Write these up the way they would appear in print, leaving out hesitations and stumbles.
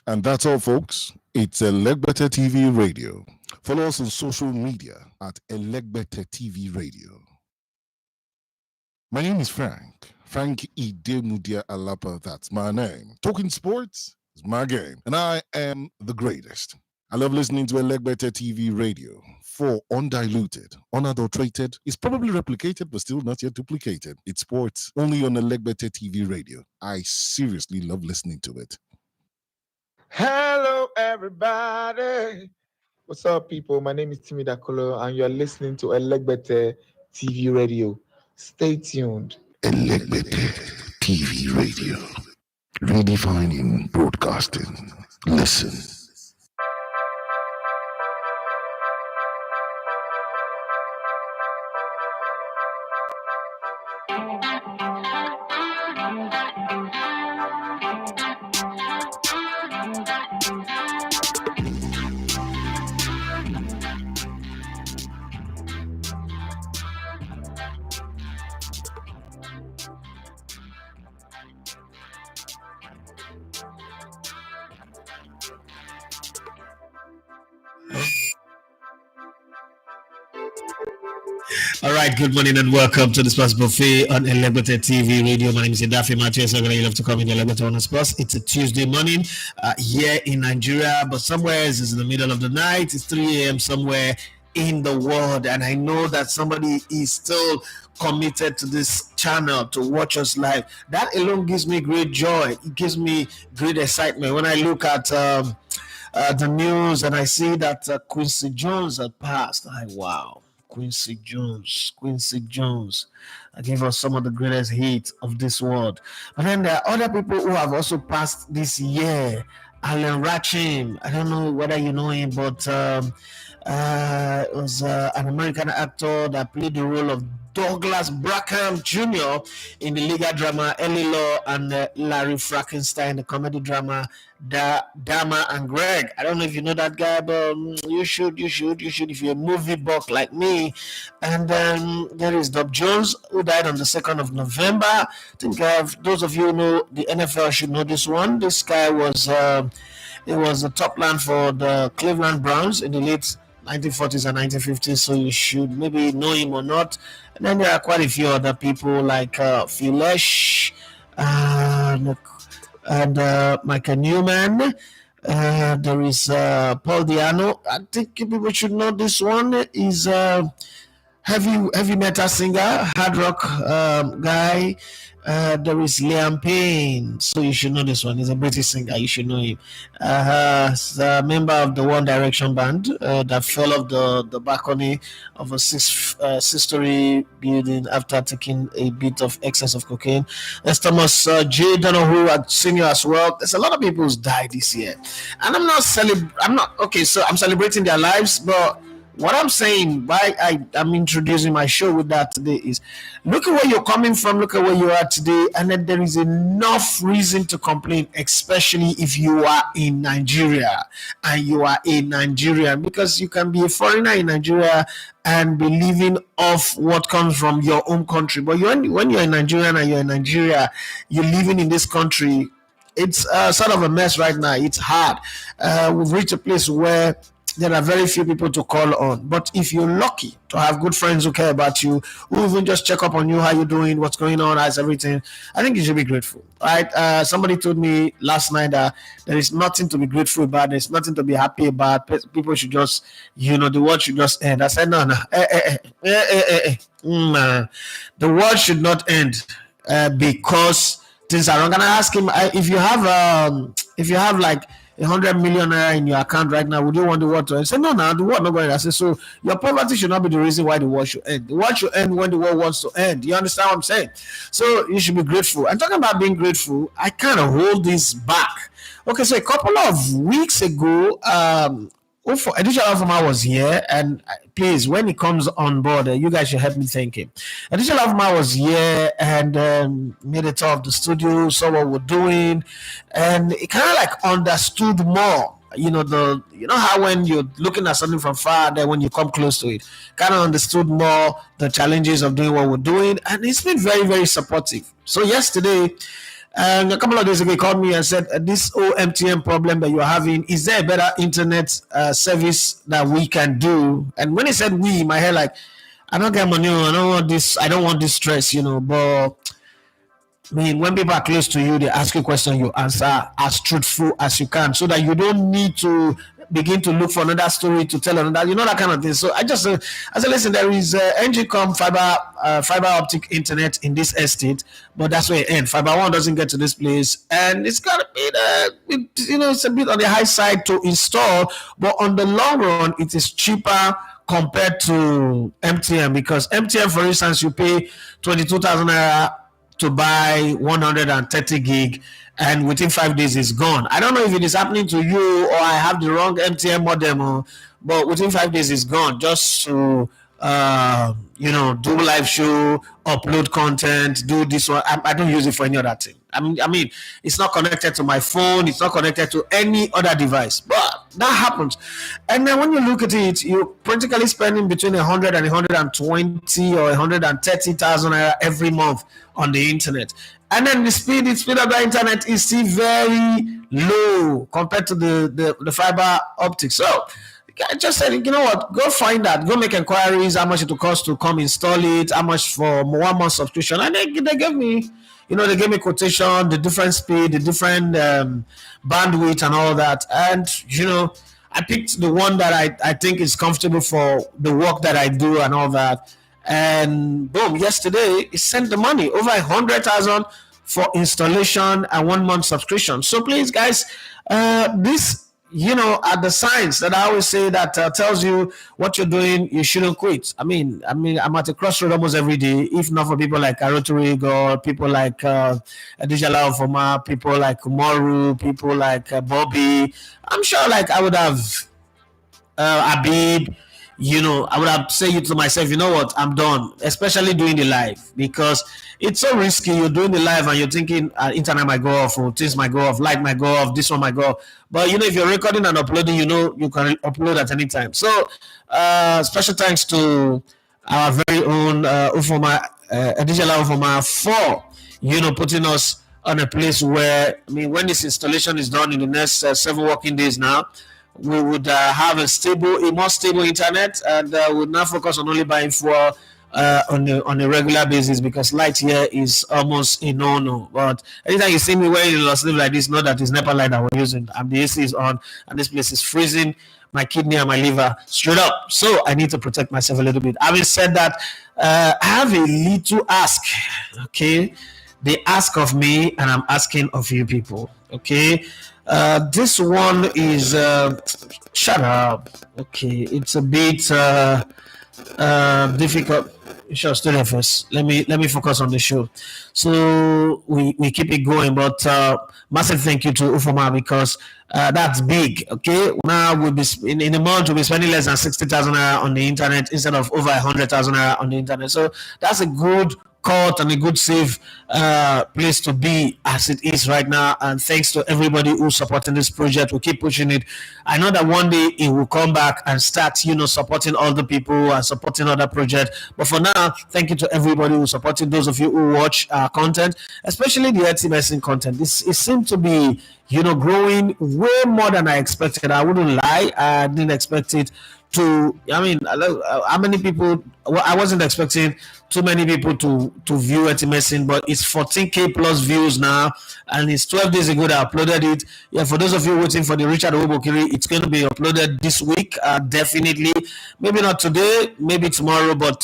And that's all, folks. It's Elegbete TV Radio. Follow us on social media at Elegbete TV Radio. My name is Frank Idemudia Alapa. That's my name. Talking sports is my game, and I am the greatest. I love listening to Elegbete TV Radio. For undiluted, unadulterated, it's probably replicated but still not yet duplicated. It's sports only on Elegbete TV Radio. I seriously love listening to it. Hello, everybody. What's up, people? My name is Timmy Dakolo, and you're listening to Elegbete TV Radio. Stay tuned. Elegbete TV Radio. Redefining broadcasting. Listen. All right, good morning and welcome to the Sports Buffet on Elegbete TV Radio. My name is Idafi Mathias. I'm going to love to come in the Elegbete on the Sports. It's a Tuesday morning here in Nigeria, but somewhere it's in the middle of the night. It's 3 a.m. somewhere in the world, and I know that somebody is still committed to this channel to watch us live. That alone gives me great joy. It gives me great excitement when I look at the news and I see that Quincy Jones had passed. Wow. Quincy Jones gave us some of the greatest hits of this world. But then there are other people who have also passed this year. Alan Ratchim, I don't know whether you know him, but it was an American actor that played the role of Douglas Brackham Jr. in the legal drama Ellie Law and Larry Frankenstein, the comedy drama Dama and Greg. I don't know if you know that guy, but you should if you're a movie buff like me. And then there is Dob Jones, who died on the 2nd of November. I think those of you who know the NFL should know this one. This guy was it was a top man for the Cleveland Browns in the late 1940s and 1950s, so you should maybe know him or not. And then there are quite a few other people like Phil Lesh and Michael Newman. There is Paul Diano. I think people should know this one. Is heavy metal singer, hard rock guy. There is Liam Payne, so you should know this one. He's a British singer, you should know him. He's a member of the One Direction band that fell off the balcony of a six-story building after taking a bit of excess of cocaine. There's Thomas J. Donoghue, a senior as well. There's a lot of people who's died this year, and I'm celebrating their lives, but what I'm saying, why I'm introducing my show with that today is, look at where you're coming from, look at where you are today, and then there is enough reason to complain, especially if you are in Nigeria and you are a Nigerian, because you can be a foreigner in Nigeria and be living off what comes from your own country. But when you're a Nigerian and you're in Nigeria, you're living in this country, it's sort of a mess right now. It's hard. We've reached a place where there are very few people to call on. But if you're lucky to have good friends who care about you, who even just check up on you, how you doing, what's going on, how's everything, I think you should be grateful, right? Somebody told me last night that there is nothing to be grateful about. There's nothing to be happy about. People should just, the world should just end. I said, no. The world should not end because things are wrong. And I asked him, if you have like 100 million naira in your account right now, would you want the world to end? I said, no, the world not going to end. I said, so your poverty should not be the reason why the world should end. The world should end when the world wants to end. You understand what I'm saying? So you should be grateful. And talking about being grateful, I kind of hold this back. Okay, so a couple of weeks ago, Edition Alfama was here, and please, when he comes on board, you guys should help me thank him. Edition Alfama was here and made a tour of the studio, saw what we're doing, and it kind of like understood more. You know how when you're looking at something from far, then when you come close to it, kind of understood more the challenges of doing what we're doing, and it's been very, very supportive. So yesterday, And a couple of days ago, he called me and said, this OMTM problem that you're having, is there a better internet service that we can do? And when he said we, my head like, I don't get money, I don't want this stress, but I mean, when people are close to you, they ask you a question, you answer as truthful as you can, so that you don't need to begin to look for another story to tell another, that kind of thing. So I said, listen, there is NGCOM fiber optic internet in this estate, but that's where it ends. Fiber one doesn't get to this place, and it's got to be it's a bit on the high side to install, but on the long run, it is cheaper compared to MTN, because MTN, for instance, you pay 22,000 naira to buy 130 gig, and within 5 days it's gone. I don't know if it is happening to you or I have the wrong MTN modem, but within 5 days it's gone, just to do live show, upload content, do this one. I don't use it for any other thing. I mean, it's not connected to my phone, it's not connected to any other device, but that happens. And then when you look at it, you're practically spending between 100 and 120 or 130,000 naira every month on the internet. And then the speed of the internet is still very low compared to the fiber optic. So I just said, you know what, go find that, go make inquiries, how much it will cost to come install it, how much for 1 month subscription. And they gave me, they gave me quotation, the different speed, the different bandwidth and all that. And, I picked the one that I think is comfortable for the work that I do and all that. And boom, yesterday it sent the money, over 100,000 for installation and 1 month subscription. So please, guys, this are the signs that I always say that tells you what you're doing, you shouldn't quit. I mean, I'm at a crossroad almost every day, if not for people like Arotorig or people like Adijala Ofoma, people like Umaru, people like Bobby. I'm sure like I would have Abib, I would have said to myself, you know what, I'm done, especially doing the live, because it's so risky. You're doing the live and you're thinking internet might go off, or things might go off, light might go off, this one might go off. But if you're recording and uploading, you can upload at any time. So special thanks to our very own Ufoma, Adijala Ufoma, for putting us on a place where, when this installation is done in the next 7 working days now, we would have a more stable internet, and would not focus on only buying fuel on a regular basis, because light here is almost a no. But anytime you see me wearing a long sleeve like this, know that it's NEPA light that we're using, and the AC is on, and this place is freezing my kidney and my liver straight up. So I need to protect myself a little bit. Having said that, I have a little ask. Okay, they ask of me, and I'm asking of you people. Okay. This one is shut up. Okay, it's a bit difficult. Sure, stay there first. Let me focus on the show. So we keep it going, but massive thank you to Ufoma, because that's big. Okay, now we'll be in a month we'll be spending less than 60,000 naira on the internet instead of over 100,000 naira on the internet. So that's a good cut and a good safe place to be as it is right now. And thanks to everybody who's supporting this project. We'll keep pushing it. I know that one day it will come back and start, supporting all the people and supporting other projects. But for now, thank you to everybody who's supporting, those of you who watch our content, especially the healthy medicine content. It seems to be, growing way more than I expected. I wouldn't lie. I didn't expect it to, how many people, I wasn't expecting too many people to view medicine, but it's 14k plus views now, and it's 12 days ago that I uploaded it. Yeah, for those of you waiting for the Richard Obokiri, it's going to be uploaded this week, definitely. Maybe not today, maybe tomorrow, but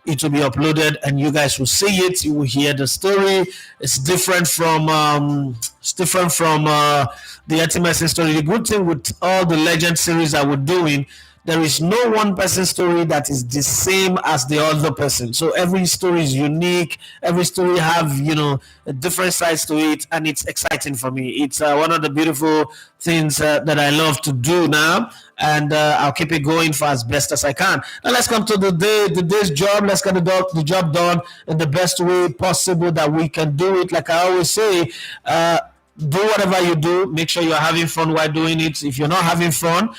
it will be uploaded, and you guys will see it. You will hear the story. It's different from the medicine story. The good thing with all the legend series that we're doing, there is no one person story that is the same as the other person. So every story is unique. Every story have, different sides to it, and it's exciting for me. It's one of the beautiful things that I love to do now, and I'll keep it going for as best as I can. Now let's come to the day's job. Let's get the job done in the best way possible that we can do it. Like I always say, do whatever you do. Make sure you're having fun while doing it. If you're not having fun,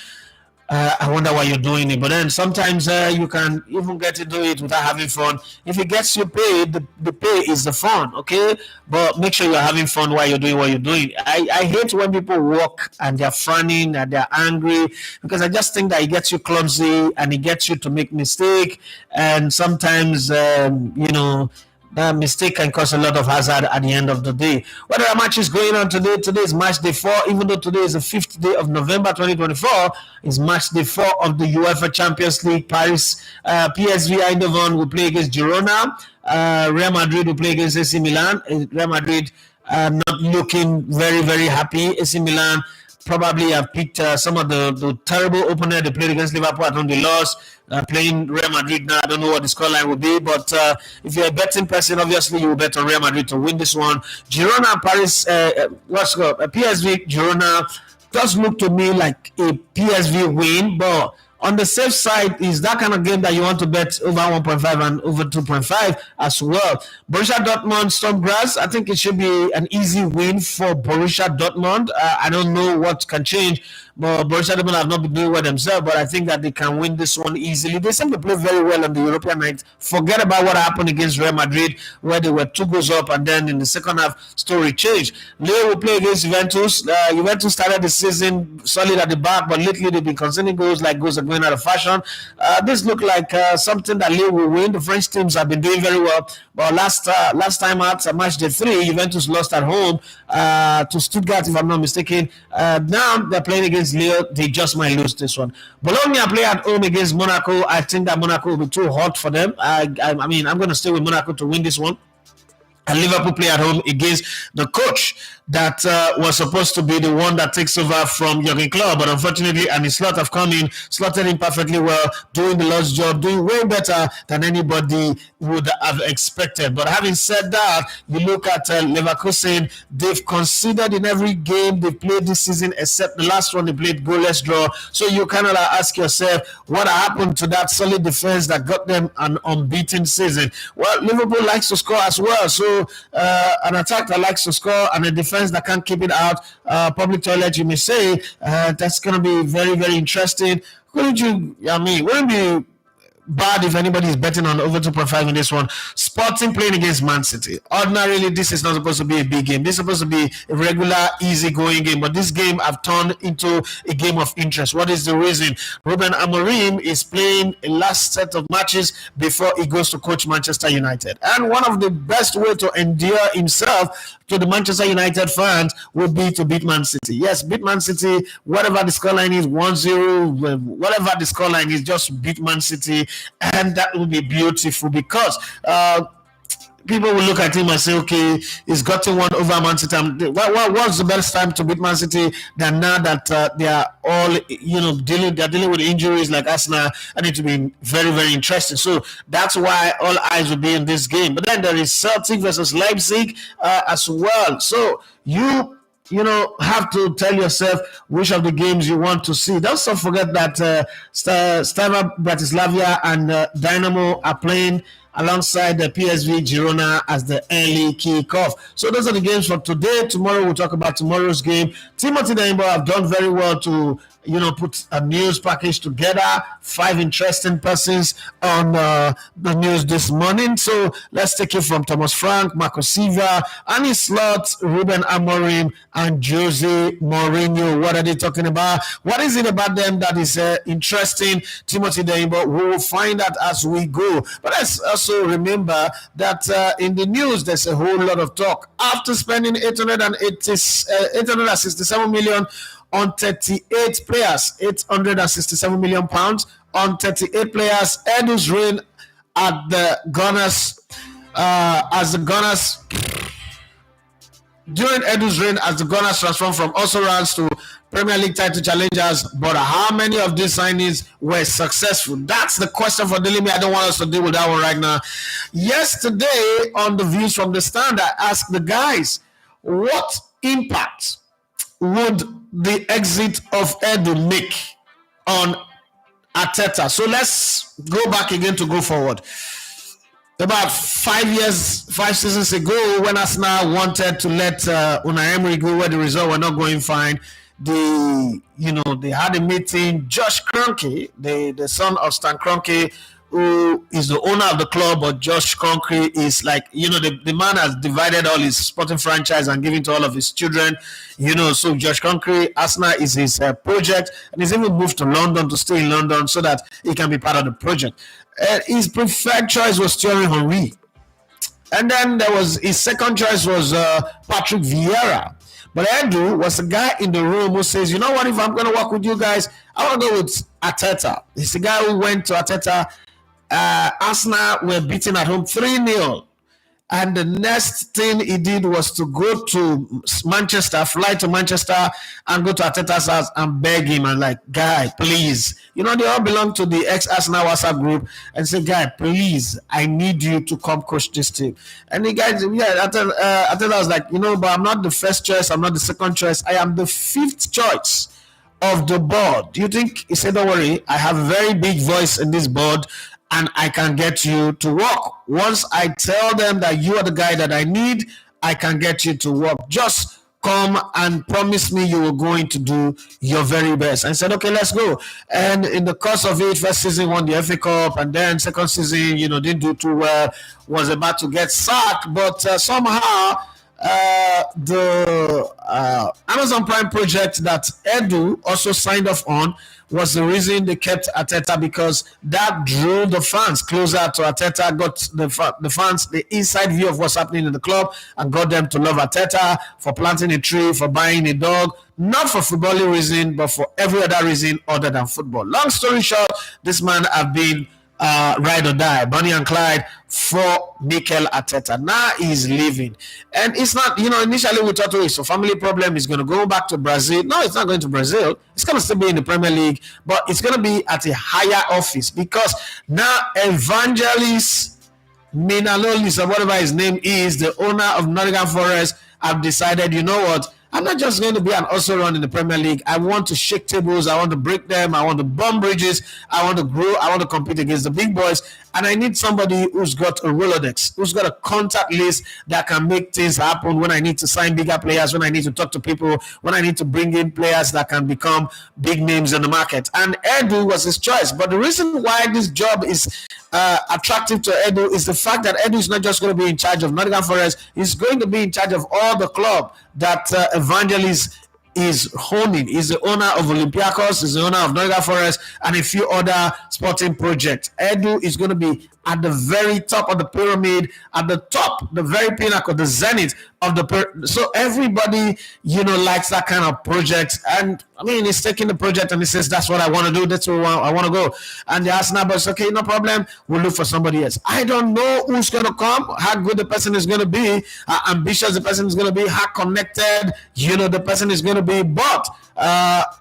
I wonder why you're doing it. But then sometimes you can even get to do it without having fun. If it gets you paid, the pay is the fun, okay? But make sure you're having fun while you're doing what you're doing. I hate when people walk and they're frowning and they're angry, because I just think that it gets you clumsy and it gets you to make mistake. And sometimes, that mistake can cause a lot of hazard at the end of the day. What are the matches going on today? Today is match day 4. Even though today is the 5th day of November 2024, is match day 4 of the UEFA Champions League. Paris, PSV Eindhoven will play against Girona. Real Madrid will play against AC Milan. Real Madrid not looking very, very happy. AC Milan probably have picked some of the terrible opener they played against Liverpool. I think they lost. Playing Real Madrid now, I don't know what the scoreline will be, but if you're a betting person, obviously you will bet on Real Madrid to win this one. Girona and Paris, PSV Girona does look to me like a PSV win, but on the safe side is that kind of game that you want to bet over 1.5 and over 2.5 as well. Borussia Dortmund, Stormgrass, I think it should be an easy win for Borussia Dortmund. I don't know what can change, but Borussia Dortmund have not been doing well themselves, but I think that they can win this one easily. They seem to play very well on the European night. Forget about what happened against Real Madrid, where they were 2 goals up, and then in the second half, story changed. Lille will play against Juventus. Juventus started the season solid at the back, but lately they've been conceding goals like goals are going out of fashion. This looked like something that Lille will win. The French teams have been doing very well, but last time out, match day 3, Juventus lost at home to Stuttgart, if I'm not mistaken. Now they're playing against Lille. They just might lose this one. Bologna play at home against Monaco. I think that Monaco will be too hot for them. I mean, I'm going to stay with Monaco to win this one. And Liverpool play at home against the coach that was supposed to be the one that takes over from Jurgen Klopp, but unfortunately, and his slot have come in, slotted in perfectly well, doing the Lord's job, doing way better than anybody would have expected. But having said that, you look at Leverkusen, they've conceded in every game they've played this season, except the last one they played goalless draw. So you kind of ask yourself, what happened to that solid defense that got them an unbeaten season? Well, Liverpool likes to score as well, so an attack that likes to score and a defense that can't keep it out, public toilet, you may say, that's going to be very, very interesting. Wouldn't it be bad if anybody is betting on over 2.5 in this one? Sporting playing against Man City. Ordinarily, this is not supposed to be a big game. This is supposed to be a regular, easy-going game. But this game have turned into a game of interest. What is the reason? Ruben Amorim is playing a last set of matches before he goes to coach Manchester United. And one of the best way to endear himself to the Manchester United fans would be to beat Man City. Yes, beat Man City, whatever the scoreline is, 1-0, whatever the scoreline is, just beat Man City, and that would be beautiful, because people will look at him and say, okay, he's gotten one over Man City. What's the best time to beat Man City than now that they are all, dealing with injuries like Arsenal, and it will be very, very interesting. So that's why all eyes will be in this game. But then there is Celtic versus Leipzig as well. So you have to tell yourself which of the games you want to see. Don't forget that Steaua Bratislava and Dynamo are playing alongside the PSV Girona as the early kickoff. So those are the games for today. Tomorrow we'll talk about tomorrow's game. Timothy Daimbo have done very well to put a news package together. 5 interesting persons on the news this morning. So let's take it from Thomas Frank, Marco Silva, Annie Slot, Ruben Amorim, and Jose Mourinho. What are they talking about? What is it about them that is interesting? Timothy Daimbo, we will find out as we go. But let's also remember that in the news, there's a whole lot of talk. After spending 867 million on 38 players, 867 million pounds on 38 players. Edu's reign at the Gunners, during Edu's reign as the Gunners transformed from Osorans to Premier League title challengers, but how many of these signings were successful? That's the question for Daily. I don't want us to deal with that one right now. Yesterday on the Views from the Stand, I asked the guys, what impact would the exit of Edu make on Arteta? So let's go back again to go forward. About 5 seasons ago, when Arsenal wanted to let Unai Emery go where the results were not going fine, they had a meeting. Josh Kroenke, the son of Stan Kroenke, who is the owner of the club, but Josh Kroenke is like, the man has divided all his sporting franchise and given to all of his children, so Josh Kroenke, Arsenal is his project, and he's even moved to London to stay in London so that he can be part of the project. His preferred choice was Thierry Henry. And then there was his second choice was Patrick Vieira. But Edu was a guy in the room who says, you know what, if I'm going to work with you guys, I want to go with Arteta. He's the guy who went to Arteta. Arsenal were beaten at home 3-0. And the next thing he did was to go to Manchester, fly to Manchester and go to Arteta's house and beg him and like, guy, please. They all belong to the ex-Arsenal WhatsApp group and say, guy, please, I need you to come coach this team. And the guy, Arteta was like, but I'm not the first choice. I'm not the second choice. I am the fifth choice of the board. Do you think? He said, don't worry, I have a very big voice in this board, and I can get you to work. Once I tell them that you are the guy that I need, I can get you to work. Just come and promise me you are going to do your very best. I said, okay, let's go. And in the course of it, first season won the FA Cup, and then second season, didn't do too well, was about to get sacked, but somehow the Amazon Prime project that Edu also signed off on was the reason they kept Arteta, because that drew the fans closer to Arteta, got the fans the inside view of what's happening in the club, and got them to love Arteta for planting a tree, for buying a dog, not for footballing reason, but for every other reason other than football. Long story short, this man have been ride or die, Bonnie and Clyde for Mikel Arteta. Now he's leaving, and it's not, initially we thought, it's a family problem, he's going to go back to Brazil. No, it's not going to Brazil. It's going to still be in the Premier League, but it's going to be at a higher office, because now Evangelist Minalolis, or whatever his name is, the owner of Nottingham Forest, have decided, you know what, I'm not just going to be an also run in the Premier League. I want to shake tables. I want to break them. I want to bomb bridges. I want to grow. I want to compete against the big boys. And I need somebody who's got a Rolodex, who's got a contact list that can make things happen when I need to sign bigger players, when I need to talk to people, when I need to bring in players that can become big names in the market. And Edu was his choice. But the reason why this job is attractive to Edu is the fact that Edu is not just going to be in charge of Nottingham Forest. He's going to be in charge of all the club that Evangelist is owning. He's the owner of Olympiacos, he's the owner of Nottingham Forest, and a few other sporting projects. Edu is going to be at the very top of the pyramid, at the top, the very pinnacle, the zenith of the so everybody, likes that kind of project. And I mean, he's taking the project and he says, that's what I want to do, that's where I want to go. And the Arsenal boys, okay, no problem, we'll look for somebody else. I don't know who's going to come, how good the person is going to be, how ambitious the person is going to be, how connected, the person is going to be. But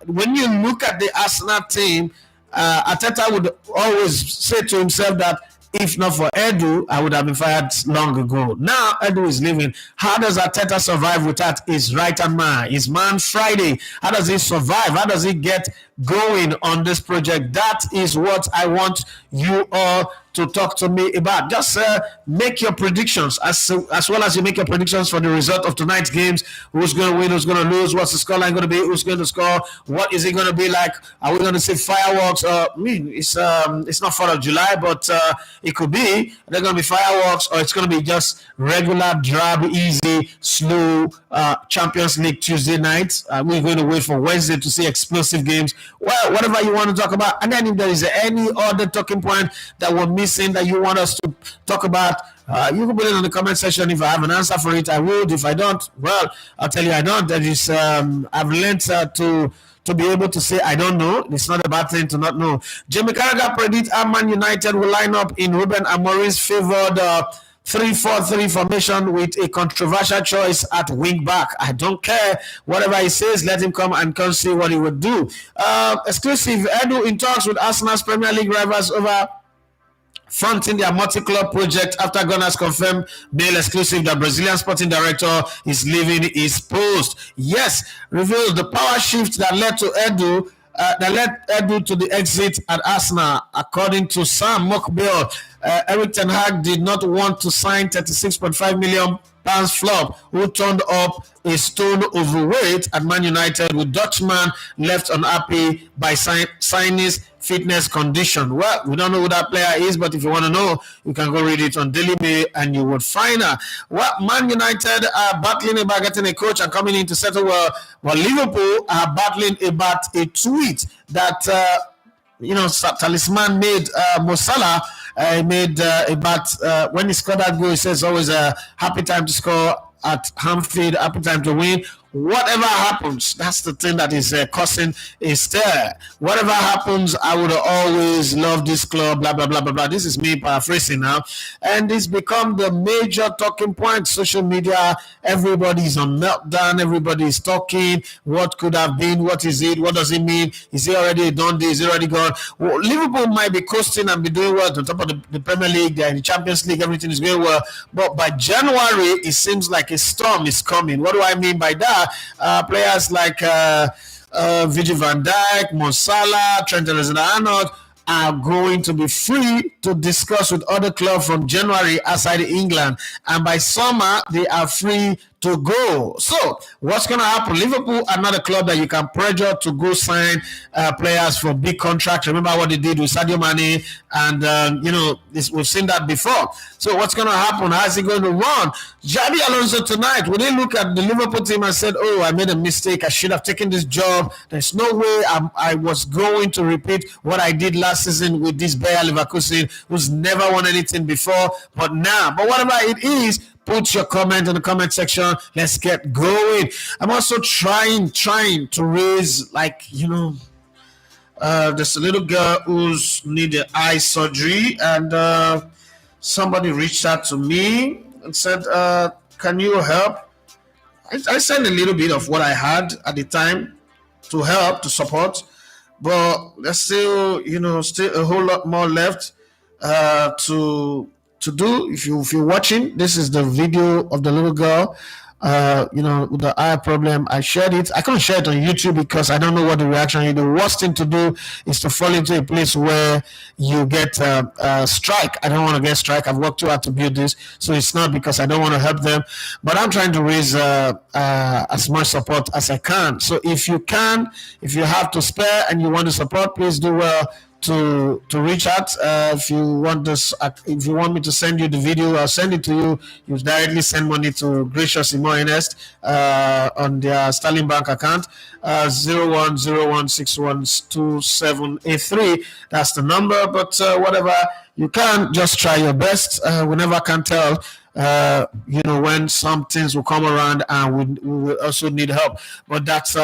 when you look at the Arsenal team, Arteta would always say to himself that if not for Edu, I would have been fired long ago. Now Edu is leaving. How does Arteta survive without his right-hand man, his man Friday? How does he survive? How does he get going on this project? That is what I want you all to talk to me about. Just make your predictions as well as you make your predictions for the result of tonight's games. Who's going to win? Who's going to lose? What's the scoreline going to be? Who's going to score? What is it going to be like? Are we going to see fireworks? It's not 4th of July, but it could be. They're going to be fireworks, or it's going to be just regular, drab, easy, slow Champions League Tuesday night. We're going to wait for Wednesday to see explosive games. Well, whatever you want to talk about. And then if there is any other talking point that we're missing that you want us to talk about, you can put it in the comment section. If I have an answer for it, I would. If I don't, well, I'll tell you I don't. That is, I've learned to be able to say I don't know. It's not a bad thing to not know. Jamie Carragher predicts Man United will line up in Ruben Amorim's favored 3-4-3 formation with a controversial choice at wing back. I don't care. Whatever he says, let him come and come see what he would do. Exclusive, Edu in talks with Arsenal's Premier League rivals over fronting their multi-club project after Gunners confirmed mail exclusive that Brazilian sporting director is leaving his post. Yes, reveals the power shift that led Edu to the exit at Arsenal. According to Sam Mokbel, Eric Ten Hag did not want to sign 36.5 million Pans flop, who turned up a stone overweight at Man United with Dutchman left unhappy by sinus fitness condition. Well, we don't know who that player is, but if you want to know, you can go read it on Daily Mail and you would find her. Well, Man United are battling about getting a coach and coming in to settle well. While Liverpool are battling about a tweet that Talisman made Mo Salah made about when he scored that goal. He says always a happy time to score at Anfield, happy time to win. Whatever happens, that's the thing that is causing a stir. Whatever happens, I would always love this club, blah, blah, blah, blah, blah. This is me paraphrasing now. And it's become the major talking point. Social media, everybody's on meltdown. Everybody's talking. What could have been? What is it? What does it mean? Is he already done this? Is he already gone? Well, Liverpool might be coasting and be doing well on top of the Premier League. They're in the Champions League. Everything is going well. But by January, it seems like a storm is coming. What do I mean by that? Players like Virgil van Dijk, Mo Salah, Trent Alexander-Arnold are going to be free to discuss with other clubs from January outside England, and by summer they are free to go. So what's going to happen? Liverpool are not a club that you can pressure to go sign players for big contracts. Remember what they did with Sadio Mane, and we've seen that before. So what's going to happen? How is he going to run? Xabi Alonso tonight, will they look at the Liverpool team and said, oh, I made a mistake, I should have taken this job, there's no way I was going to repeat what I did last season with this Bayer Leverkusen, who's never won anything before, but whatever it is, put your comment in the comment section. Let's get going. I'm also trying to raise, there's a little girl who's needed eye surgery, and somebody reached out to me and said, can you help? I sent a little bit of what I had at the time to help, to support, but there's still a whole lot more left to do. If you're watching, this is the video of the little girl, with the eye problem. I shared it. I can't share it on YouTube because I don't know what the reaction is. The worst thing to do is to fall into a place where you get strike. I don't want to get strike. I've worked too hard to build this, so it's not because I don't want to help them, but I'm trying to raise as much support as I can. So if you have to spare and you want to support, please do well to reach out. If you want me to send you the video, I'll send it to you. You directly send money to Gracious Imo Ernest on their Sterling Bank account, 0101612783. That's the number. But whatever you can, just try your best. We never can tell. When some things will come around, and we will also need help. But that's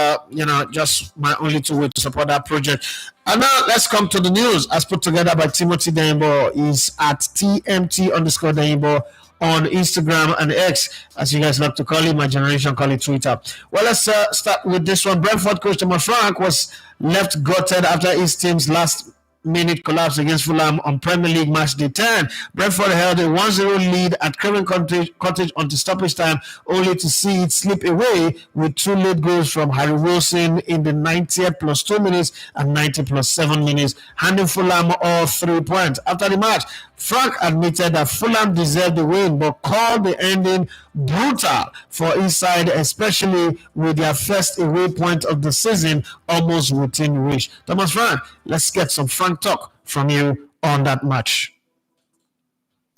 just my only two ways to support that project. And now let's come to the news as put together by Timothy Dayimbo. Is at TMT_Dayimbo on Instagram and X, as you guys like to call it. My generation call it Twitter. Well, let's start with this one. Brentford coach Thomas Frank was left gutted after his team's last-minute collapse against Fulham on Premier League match day 10. Brentford held a 1-0 lead at Craven Cottage until stoppage time, only to see it slip away with two late goals from Harry Wilson in the 90th plus 2 minutes and 90 plus 7 minutes, handing Fulham all 3 points. After the match, Frank admitted that Fulham deserved the win, but called the ending brutal for his side, especially with their first away point of the season almost within reach. Thomas Frank, let's get some Frank talk from you on that match.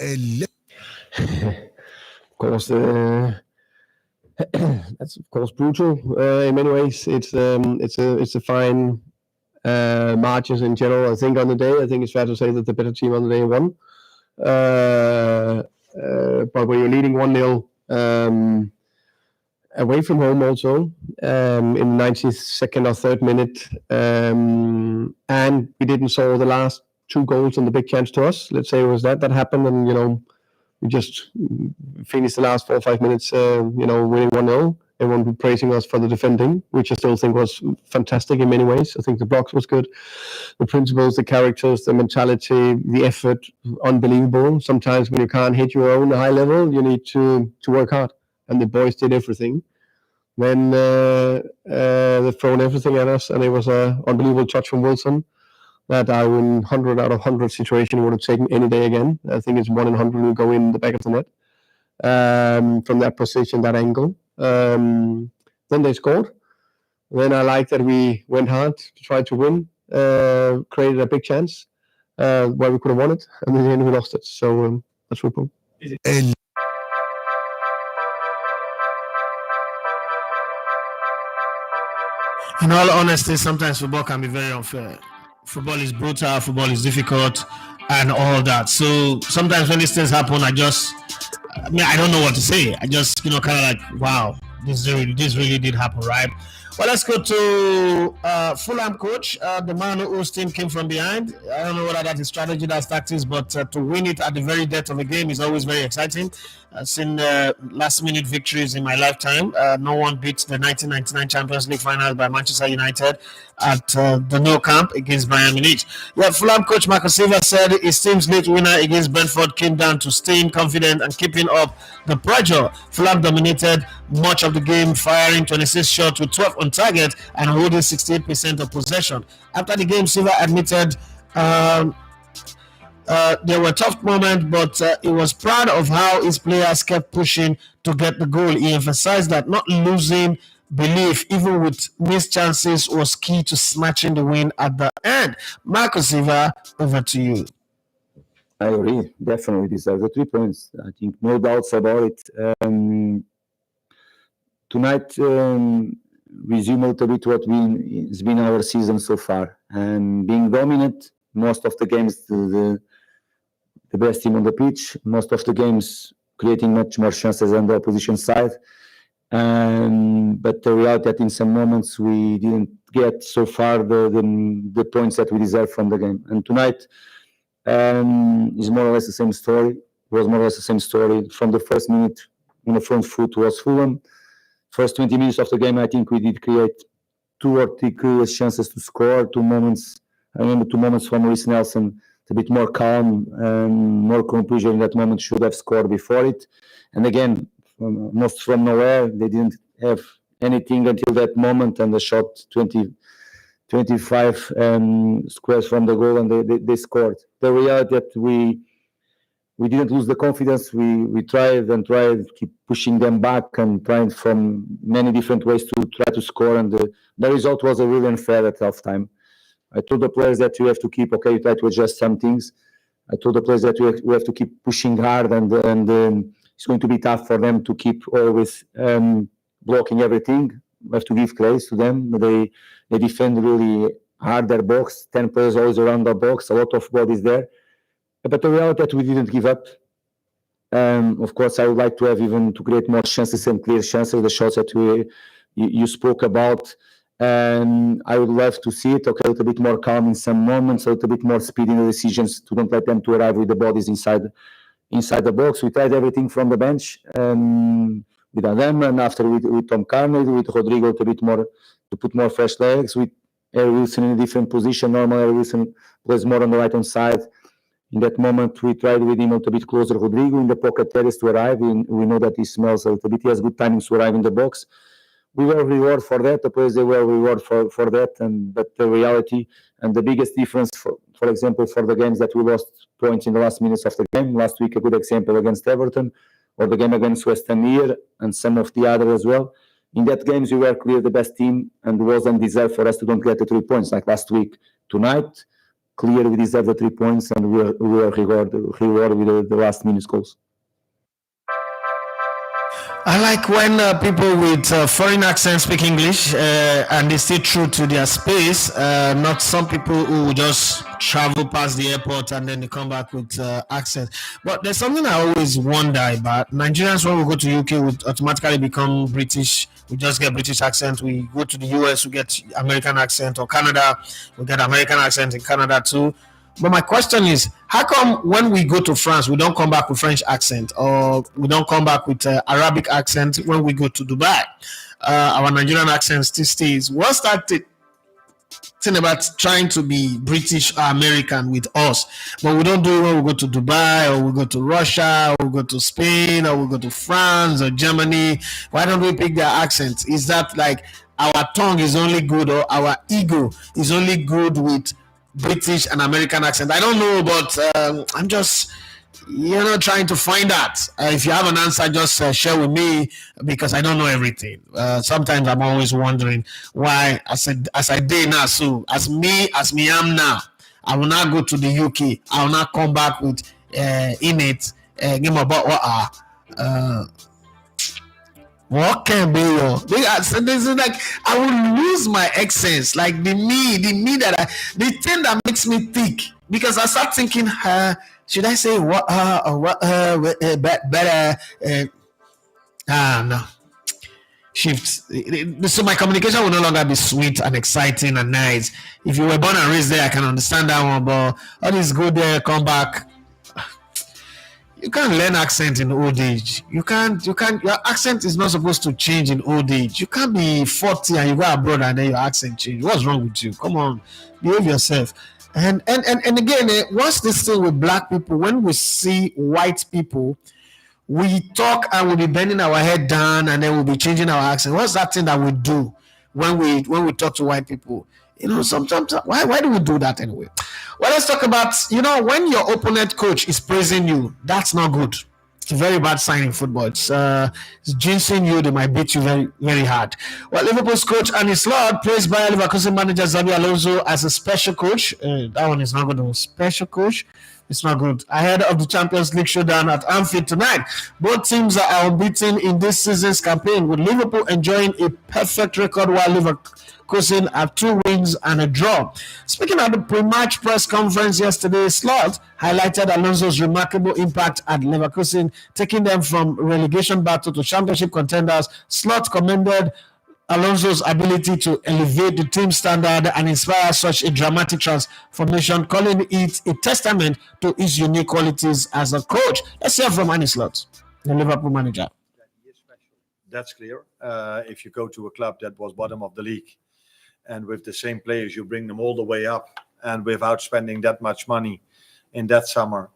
Of course, that's of course brutal. In many ways, it's a fine margins in general. I think on the day, I think it's fair to say that the better team on the day won. But when you're leading 1-0 away from home also in the 92nd or 3rd minute, and we didn't saw the last 2 goals and the big chance to us. Let's say it was that happened, and we just finished the last 4 or 5 minutes winning 1-0. Everyone be praising us for the defending, which I still think was fantastic in many ways. I think the blocks was good, the principles, the characters, the mentality, the effort, unbelievable. Sometimes when you can't hit your own high level, you need to work hard, and the boys did everything. Then they've thrown everything at us, and it was an unbelievable touch from Wilson that I in 100 out of 100 situation would have taken any day again. I think it's 1 in 100 will go in the back of the net. from that position, that angle. Then they scored. Then I like that we went hard to try to win, created a big chance where we could have won it, and in the end we lost it. So that's football. In all honesty, sometimes football can be very unfair. Football is brutal, football is difficult, and all that. So sometimes when these things happen, I don't know what to say. I just, kind of like, wow, this really did happen, right? Well, let's go to Fulham coach, the man whose team came from behind. I don't know whether that is strategy, that's tactics, but to win it at the very depth of a game is always very exciting. I've seen last-minute victories in my lifetime. No one beat the 1999 Champions League final by Manchester United at the Nou Camp against Bayern Munich. Yeah, Fulham coach Marco Silva said his team's late winner against Brentford came down to staying confident and keeping up the pressure. Fulham dominated much of the game, firing 26 shots with 12 on target and holding 68% of possession. After the game, Silva admitted there were tough moments, but he was proud of how his players kept pushing to get the goal. He emphasized that not losing belief, even with missed chances, was key to snatching the win at the end. Marco Silva, over to you. I agree. Definitely deserve the 3 points. I think no doubts about it. Tonight, resume a little bit what has been our season so far. And being dominant, most of the games, the best team on the pitch, most of the games creating much more chances on the opposition side. But the reality that in some moments we didn't get so far the points that we deserve from the game. And tonight is more or less the same story. It was more or less the same story. From the first minute on the front foot was Fulham. First 20 minutes of the game, I think we did create 2 or 3 clear chances to score. 2 moments. I remember 2 moments from Reece Nelson, a bit more calm, more composure in that moment, should have scored before it. And again, almost from nowhere, they didn't have anything until that moment, and the shot 25 squares from the goal, and they scored. The reality that we didn't lose the confidence. We tried, keep pushing them back and trying from many different ways to try to score, and the result was a really unfair at halftime. I told the players that we have to keep, you try to adjust some things. I told the players that we have to keep pushing hard, and it's going to be tough for them to keep always blocking everything. We have to give place to them. They defend really hard their box, 10 players always around the box, a lot of bodies there. But the reality that we didn't give up. Of course, I would like to have even to create more chances and clear chances, the shots that you spoke about. I would love to see it, a little bit more calm in some moments, a little bit more speed in the decisions, to don't let them to arrive with the bodies inside the box. We tried everything from the bench with Adam, and after with Tom Carney, with Rodrigo a little bit more, to put more fresh legs, with Harry Wilson in a different position. Normally Harry Wilson plays more on the right-hand side. In that moment, we tried with him a little bit closer, Rodrigo in the pocket areas to arrive. We know that he smells a little bit. He has good timings to arrive in the box. We were rewarded for that. The players, they were rewarded for that. But the reality and the biggest difference, for example, for the games that we lost points in the last minutes of the game. Last week, a good example against Everton, or the game against West Ham here, and some of the other as well. In that games, we were clear the best team, and it wasn't deserved for us to don't get the 3 points like last week. Tonight, clear we deserve the 3 points, and we are rewarded with the last minute goals. I like when people with foreign accents speak English and they stay true to their space, not some people who just travel past the airport and then they come back with accent. But there's something I always wonder about. Nigerians, when we go to UK, would automatically become British. We just get British accent. We go to the US, we get American accent, or Canada, we get American accent in Canada too. But my question is, how come when we go to France, we don't come back with French accent, or we don't come back with Arabic accent when we go to Dubai? Our Nigerian accent still stays. What's that thing about trying to be British or American with us, but we don't do it when we go to Dubai, or we go to Russia, or we go to Spain, or we go to France or Germany? Why don't we pick their accents? Is that like our tongue is only good, or our ego is only good with British and American accent? I don't know, but I'm just trying to find out. If you have an answer, just share with me because I don't know everything. Sometimes I'm always wondering why, as I did now, so as me am now, I will not go to the UK. I will not come back with in it game about what can be your so this is like I will lose my essence, like the me the thing that makes me think, because I start thinking should I say what or what better no shift. So my communication will no longer be sweet and exciting and nice. If you were born and raised there, I can understand that one, but all this go there, come back. You can't learn accent in old age. You can't, your accent is not supposed to change in old age. You can't be 40 and you go abroad and then your accent change. What's wrong with you? Come on, behave yourself. And again, what's this thing with black people? When we see white people, we talk and we'll be bending our head down and then we'll be changing our accent. What's that thing that we do when we talk to white people? Sometimes why do we do that anyway? Well, let's talk about, when your opponent coach is praising you, that's not good. It's a very bad sign in football. It's jinxing you. They might beat you very, very hard. Well, Liverpool's coach Arne Slot praised by Leverkusen manager Xabi Alonso as a special coach. That one is not good. Special coach. It's not good. Ahead of the Champions League showdown at Anfield tonight, both teams are unbeaten in this season's campaign, with Liverpool enjoying a perfect record while Leverkusen have 2 wins and a draw. Speaking at the pre-match press conference yesterday, Slot highlighted Alonso's remarkable impact at Leverkusen, taking them from relegation battle to championship contenders. Slot commended Alonso's ability to elevate the team standard and inspire such a dramatic transformation, calling it a testament to his unique qualities as a coach. Let's hear from Arne Slot, the Liverpool manager. That's clear. If you go to a club that was bottom of the league and with the same players, you bring them all the way up, and without spending that much money in that summer,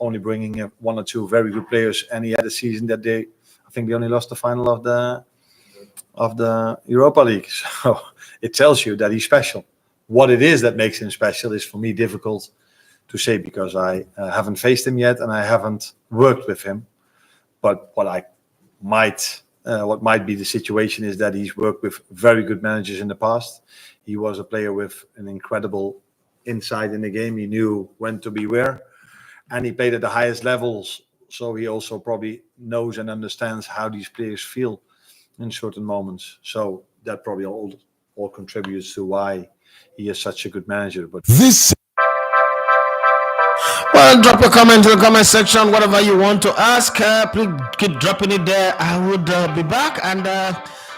only bringing 1 or 2 very good players, and he had a season that I think they only lost the final of the Europa League. So it tells you that he's special. What it is that makes him special is, for me, difficult to say, because I haven't faced him yet and I haven't worked with him. But what might be the situation is that he's worked with very good managers in the past. He was a player with an incredible insight in the game. He knew when to be where, and he played at the highest levels. So he also probably knows and understands how these players feel in certain moments. So that probably all contributes to why he is such a good manager. But well, drop a comment in the comment section, whatever you want to ask. Please keep dropping it there. I would be back. And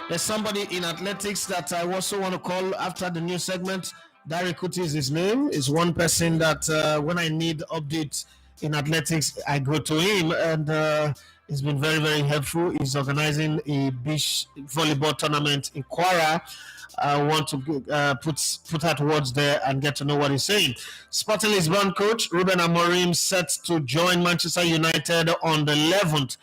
there's somebody in athletics that I also want to call after the new segment. Dari Kuti is his name. Is one person that when I need updates in athletics, I go to him, and he's been very, very helpful. He's organizing a beach volleyball tournament in Kwara. I want to put out words there and get to know what he's saying. Sporting Lisbon coach Ruben Amorim set to join Manchester United on the 11th.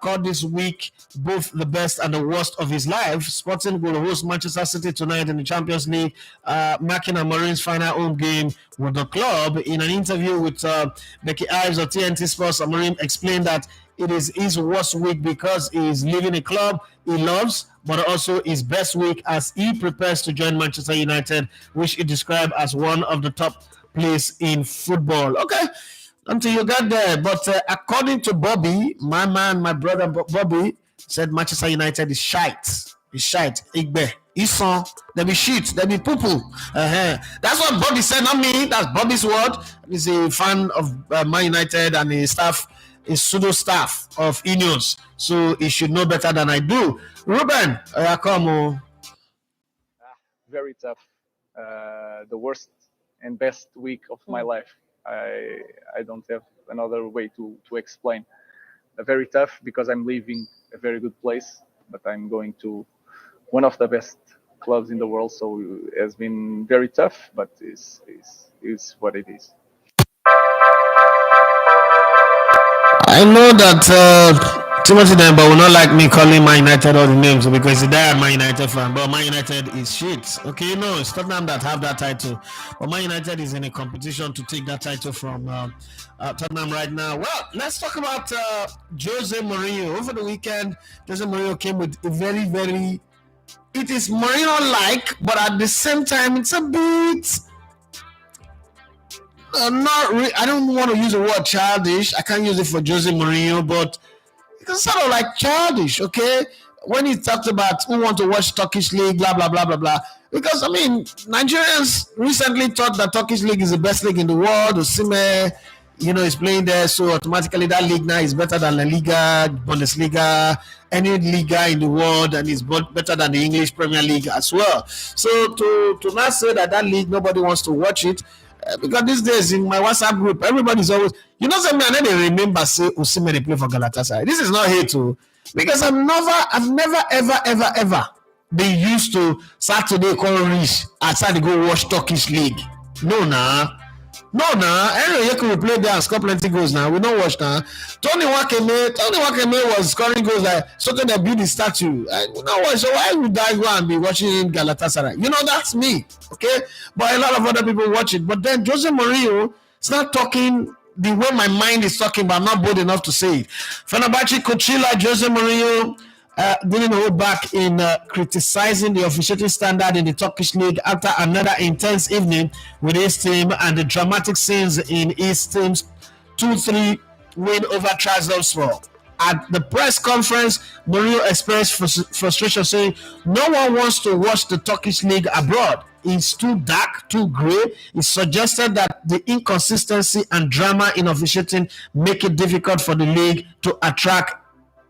Called this week both the best and the worst of his life. Sporting will host Manchester City tonight in the Champions League, marking Amorim's final home game with the club. In an interview with Becky Ives of TNT Sports, Amorim explained that it is his worst week because he is leaving a club he loves, but also his best week as he prepares to join Manchester United, which he described as one of the top places in football. Okay, until you got there. But according to Bobby, my man, my brother Bobby, said Manchester United is shite. It's shite. Igbe. Ison. They be shit. They be poo-poo. That's what Bobby said, not me. That's Bobby's word. He's a fan of Man United and his staff. Is pseudo staff of Ineos, so he should know better than I do. Ruben, come on. Very tough. The worst and best week of my life. I don't have another way to explain. Very tough because I'm leaving a very good place, but I'm going to one of the best clubs in the world. So it has been very tough, but it's what it is. I know that Timothy Demba will not like me calling Man United all the names because he's a diehard Man United fan. But Man United is shit. Okay, no, it's Tottenham that have that title. But Man United is in a competition to take that title from Tottenham right now. Well, let's talk about Jose Mourinho. Over the weekend, Jose Mourinho came with a very, very... It is Mourinho-like, but at the same time, it's a bit... I don't want to use the word childish. I can't use it for Jose Mourinho, but it's sort of like childish, okay? When he talked about who want to watch Turkish league, blah, blah, blah, blah, blah. Because, I mean, Nigerians recently thought that Turkish league is the best league in the world. Osimhen, is playing there, so automatically that league now is better than La Liga, Bundesliga, any Liga in the world, and it's better than the English Premier League as well. So to not say that league, nobody wants to watch it, because these days in my WhatsApp group, everybody's always, something, and then they remember say Osimhen they play for Galatasaray. This is not hate too, because I've never ever been used to Saturday call Rich outside to go watch Turkish league. No, Anyway, you can play there and score plenty goals now. We don't watch now. Tony Wakeme was scoring goals like something that build the statue. We don't watch. So why would I go and be watching Galatasaray? That's me. Okay, but a lot of other people watch it. But then Jose Mourinho is not talking the way my mind is talking, but I'm not bold enough to say it. Fenerbahce coach Jose Mourinho didn't hold back in criticizing the officiating standard in the Turkish league after another intense evening with his team and the dramatic scenes in his team's 2-3 win over Trabzonspor. At the press conference, Mourinho expressed frustration, saying no one wants to watch the Turkish league abroad. It's too dark, too grey. He suggested that the inconsistency and drama in officiating make it difficult for the league to attract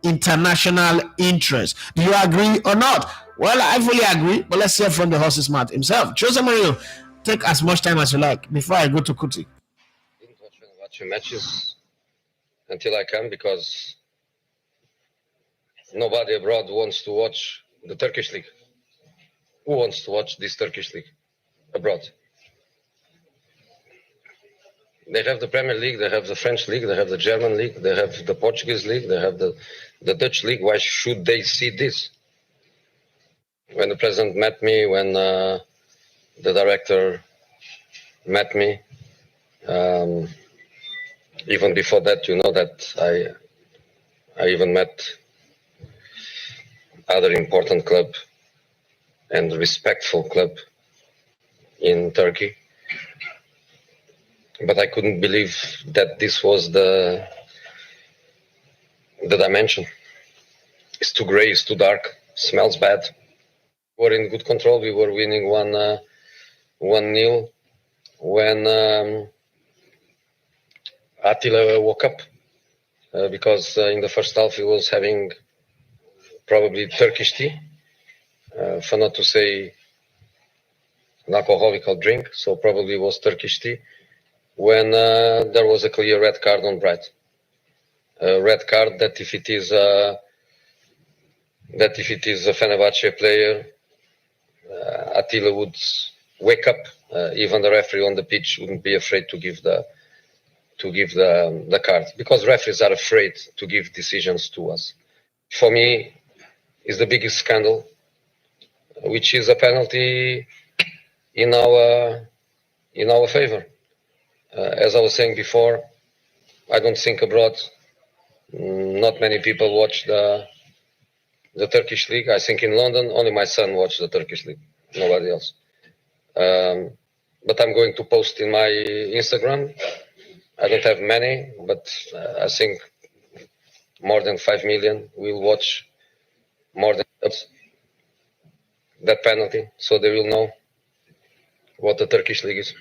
international interest. Do you agree or not? Well, I fully agree, but let's hear from the horse's mouth himself. Jose Mourinho, take as much time as you like before I go to Kuti. I didn't watch your matches until I come, because nobody abroad wants to watch the Turkish league. Who wants to watch this Turkish league abroad? They have the Premier League, they have the French League, they have the German League, they have the Portuguese League, they have the Dutch League. Why should they see this? When the president met me, when the director met me, even before that, that I even met other important club and respectful club in Turkey. But I couldn't believe that this was the dimension. It's too gray, it's too dark, smells bad. We were in good control. We were winning 1-0 when Attila woke up, because in the first half he was having probably Turkish tea, for not to say an alcoholic drink, so probably it was Turkish tea, when there was a clear red card on Bright. A red card that if it is a Fenerbahce player, Attila would wake up. Even the referee on the pitch wouldn't be afraid to give the card, because referees are afraid to give decisions to us. For me, it's the biggest scandal, which is a penalty in our favor. As I was saying before, I don't think abroad, not many people watch the Turkish league. I think in London, only my son watched the Turkish league, nobody else. But I'm going to post in my Instagram. I don't have many, but I think more than 5 million will watch more than that penalty, so they will know what the Turkish league is.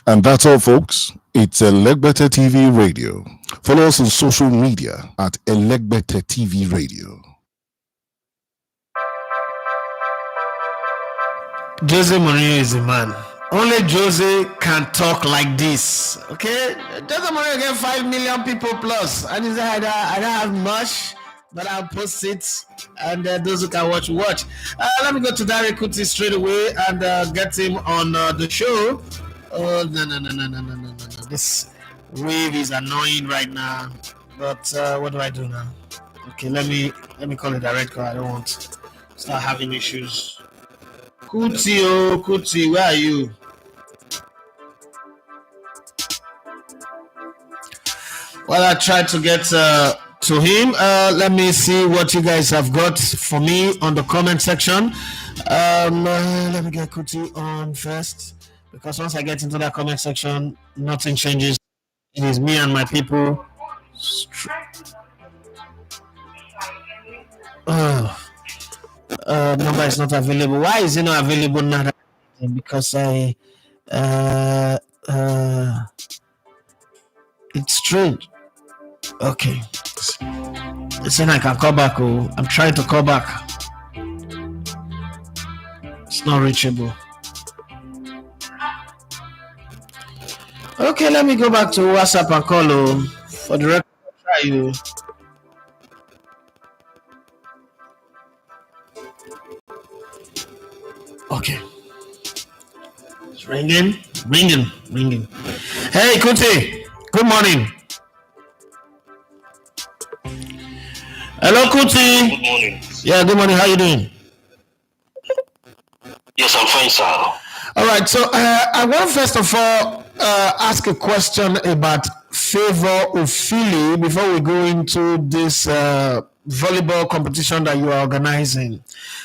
And that's all, folks. It's Elegbete TV Radio. Follow us on social media at Elegbete TV Radio. Jose Mourinho is a man. Only Jose can talk like this. Okay? Jose Mourinho get 5 million people plus. And he said, I don't have much, but I'll post it. And those who can watch. Let me go to Dari Kuti straight away and get him on the show. Oh, no. This wave is annoying right now. But what do I do now? Okay, let me call a direct call. I don't want to start having issues. Kuti, where are you? Well, I tried to get to him. Let me see what you guys have got for me on the comment section. Let me get Kuti on first, because once I get into that comment section, nothing changes. It is me and my people. Number is not available. Why is it not available now? Because it's strange. Okay. It's saying I can call back. Oh, I'm trying to call back. It's not reachable. Okay, let me go back to WhatsApp and call you for the record. Try you. Okay. It's ringing. Hey, Kuti. Good morning. Hello, Kuti. Good morning. Yeah, good morning. How you doing? Yes, I'm fine, sir. All right. So I want first of all ask a question about Favor Ofili before we go into this volleyball competition that you are organizing.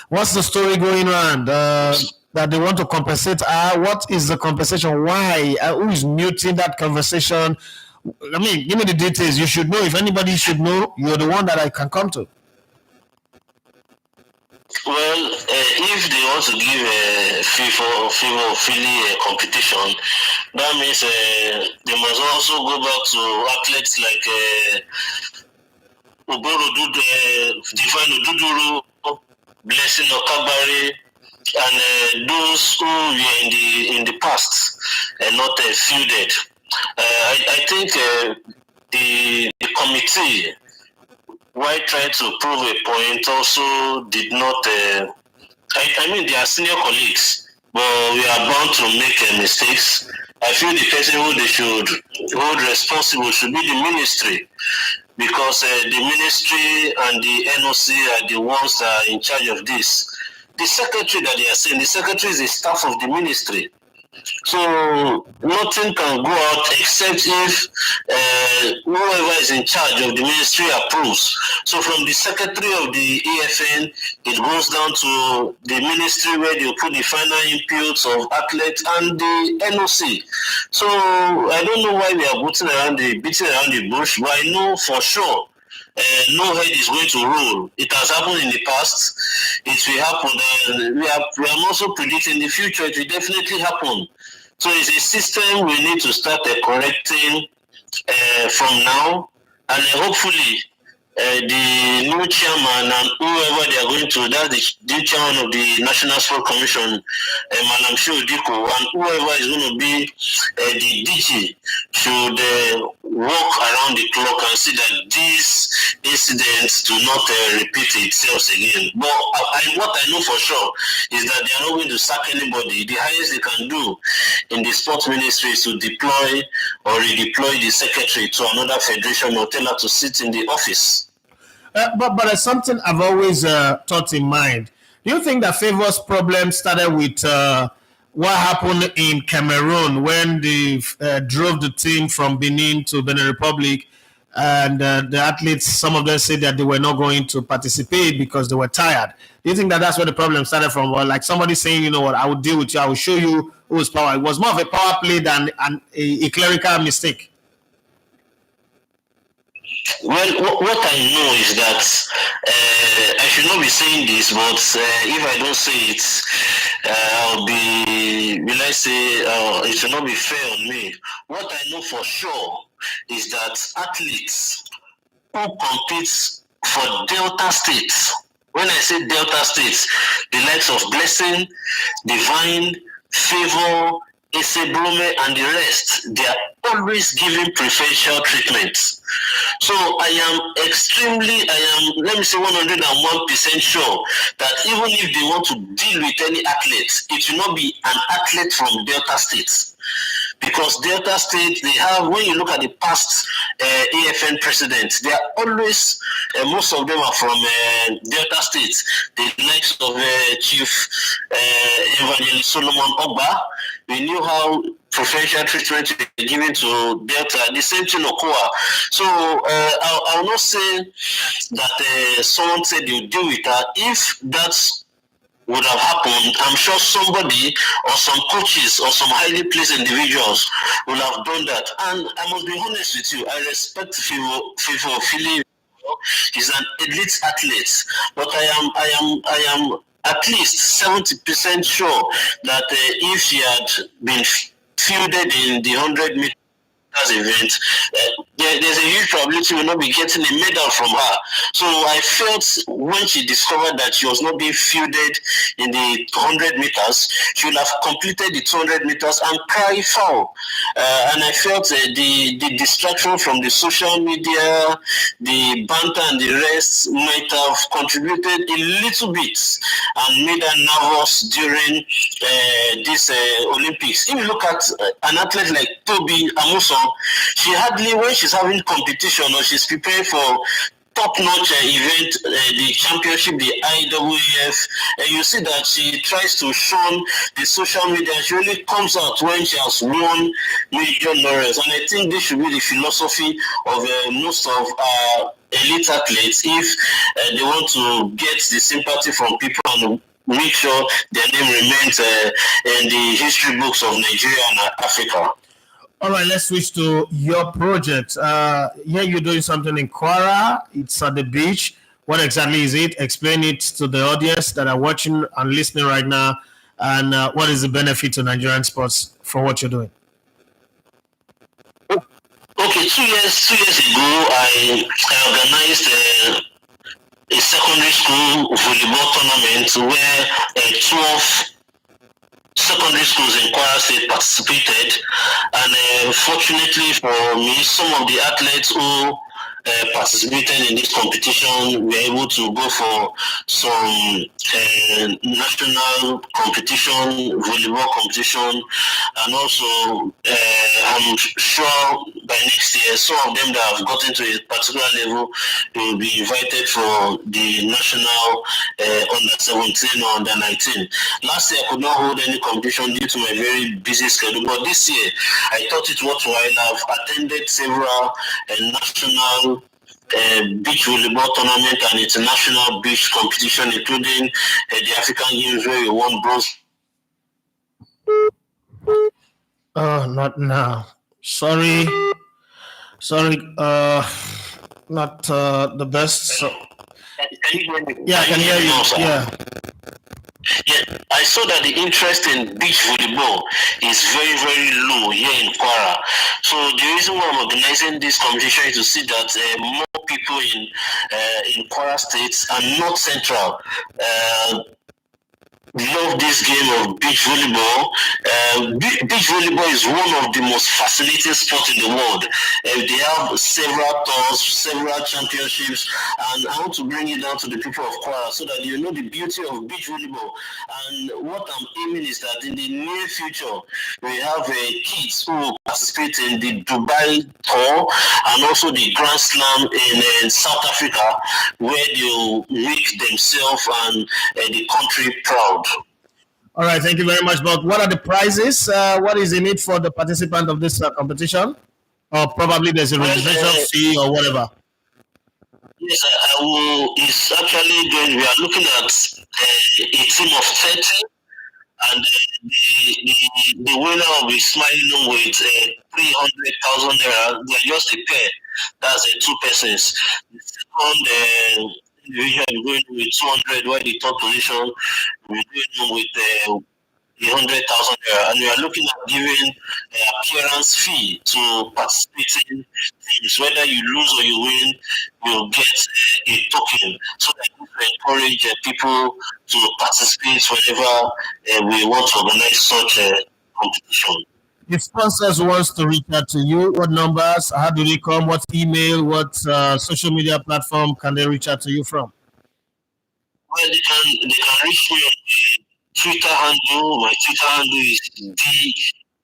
What's the story going on? That they want to compensate her? What is the compensation? Why? Who is muting that conversation? I mean, give me the details. You should know. If anybody should know, you're the one that I can come to. Well, if they want to give a favor Philly competition, that means they must also go back to athletes like Divine Oduduru, Blessing Okabari, and those who were in the past and not fielded. I think the committee, while trying to prove a point, also did not. I mean, they are senior colleagues, but we are bound to make mistakes. I feel the person who they should hold responsible should be the ministry, because the ministry and the NOC are the ones that are in charge of this. The secretary that they are saying, the secretary is the staff of the ministry. So nothing can go out except if whoever is in charge of the ministry approves. So from the secretary of the AFN, it goes down to the ministry where they put the final inputs of athletes and the NOC. So I don't know why we are beating around the bush, but I know for sure no head is going to roll. It has happened in the past. It will happen, and we are also predicting the future. It will definitely happen. So it's a system we need to start correcting from now, and hopefully the new chairman and whoever they are going to, that's the chairman of the National Sport Commission, Madam Diko, and whoever is going to be the DG should walk around the clock and see that these incidents do not repeat itself again. But what I know for sure is that they are not going to sack anybody. The highest they can do in the sports ministry is to deploy or redeploy the secretary to another federation or tell her to sit in the office. But it's something I've always thought in mind. Do you think that Favor's problem started with what happened in Cameroon when they drove the team from Benin to Benin Republic, and the athletes, some of them said that they were not going to participate because they were tired? Do you think that that's where the problem started from? Or like somebody saying, you know what, I will deal with you, I will show you who's power. It was more of a power play than a clerical mistake. Well, what I know is that I should not be saying this, but if I don't say it, it should not be fair on me. What I know for sure is that athletes who compete for Delta States, when I say Delta States, the likes of Blessing, Divine, Favor, Blume, and the rest, they are always given preferential treatment. So I am 101% sure that even if they want to deal with any athlete, it will not be an athlete from Delta States. because Delta State, they have, when you look at the past AFN presidents, they are always, most of them are from Delta State, the likes of Chief Evangelist Solomon Ogba. We knew how preferential treatment is given to Delta, the same thing Okoa. So I will not say that someone said you deal with that. If that's would have happened, I'm sure somebody or some coaches or some highly placed individuals would have done that. And I must be honest with you, I respect Fivo Philly. He's an elite athlete, but I am at least 70% sure that if she had been fielded in the 100-meter event, there's a huge probability we'll not be getting a medal from her. So I felt when she discovered that she was not being fielded in the 100 meters, she would have completed the 200 meters and cry foul. And I felt the distraction from the social media, the banter and the rest might have contributed a little bit and made her nervous during this Olympics. If you look at an athlete like Toby Amuson, she hardly, when she's having competition or she's preparing for top-notch event, the championship, the IWF, and you see that she tries to shun the social media. She only comes out when she has won major laurels. And I think this should be the philosophy of most of our elite athletes if they want to get the sympathy from people and make sure their name remains in the history books of Nigeria and Africa. All right, let's switch to your project. Here you're doing something in Kwara. It's at the beach. What exactly is it? Explain it to the audience that are watching and listening right now. And what is the benefit to Nigerian sports for what you're doing? Okay, 2 years ago, I organized a secondary school volleyball tournament where 12 secondary schools in Kwara State participated, and fortunately for me, some of the athletes who participated in this competition were able to go for some national competition, volleyball competition, and also I'm sure by next year some of them that have gotten to a particular level will be invited for the national under 17 or under 19. Last year I could not hold any competition due to my very busy schedule, but this year I thought it worthwhile. I've attended several national beach volleyball tournament and international beach competition, including the African Games where we won bronze. Oh, not now. Sorry. Not the best. So, Can you hear me? yeah, I can hear you. now, sir? Yeah. Yeah, I saw that the interest in beach volleyball is very, very low here in Kwara. So the reason why I'm organizing this competition is to see that more people in Kwara State and North Central love this game of beach volleyball. Beach volleyball is one of the most fascinating sports in the world. They have several tours, several championships, and I want to bring it down to the people of Kwara so that you know the beauty of beach volleyball. And what I'm aiming is that in the near future, we have kids who will participate in the Dubai tour and also the Grand Slam in South Africa, where they will make themselves and the country proud. All right, thank you very much. But what are the prizes? What is in it for the participant of this competition? Or probably there's a registration fee or whatever. Yes, I will. It's actually going. We are looking at a team of 30, and the winner will be smiling with 300,000 naira. They are just a pair. That's two persons. The second individual will going with 200, while the third position will going with 100,000 naira, and we are looking at giving appearance fee to participating teams. Whether you lose or you win, you'll get a token, so that we encourage people to participate whenever we want to organize such a competition. If sponsors wants to reach out to you, what numbers? How do they come? What email? What social media platform can they reach out to you from? Well, they can reach me on Twitter handle. My Twitter handle is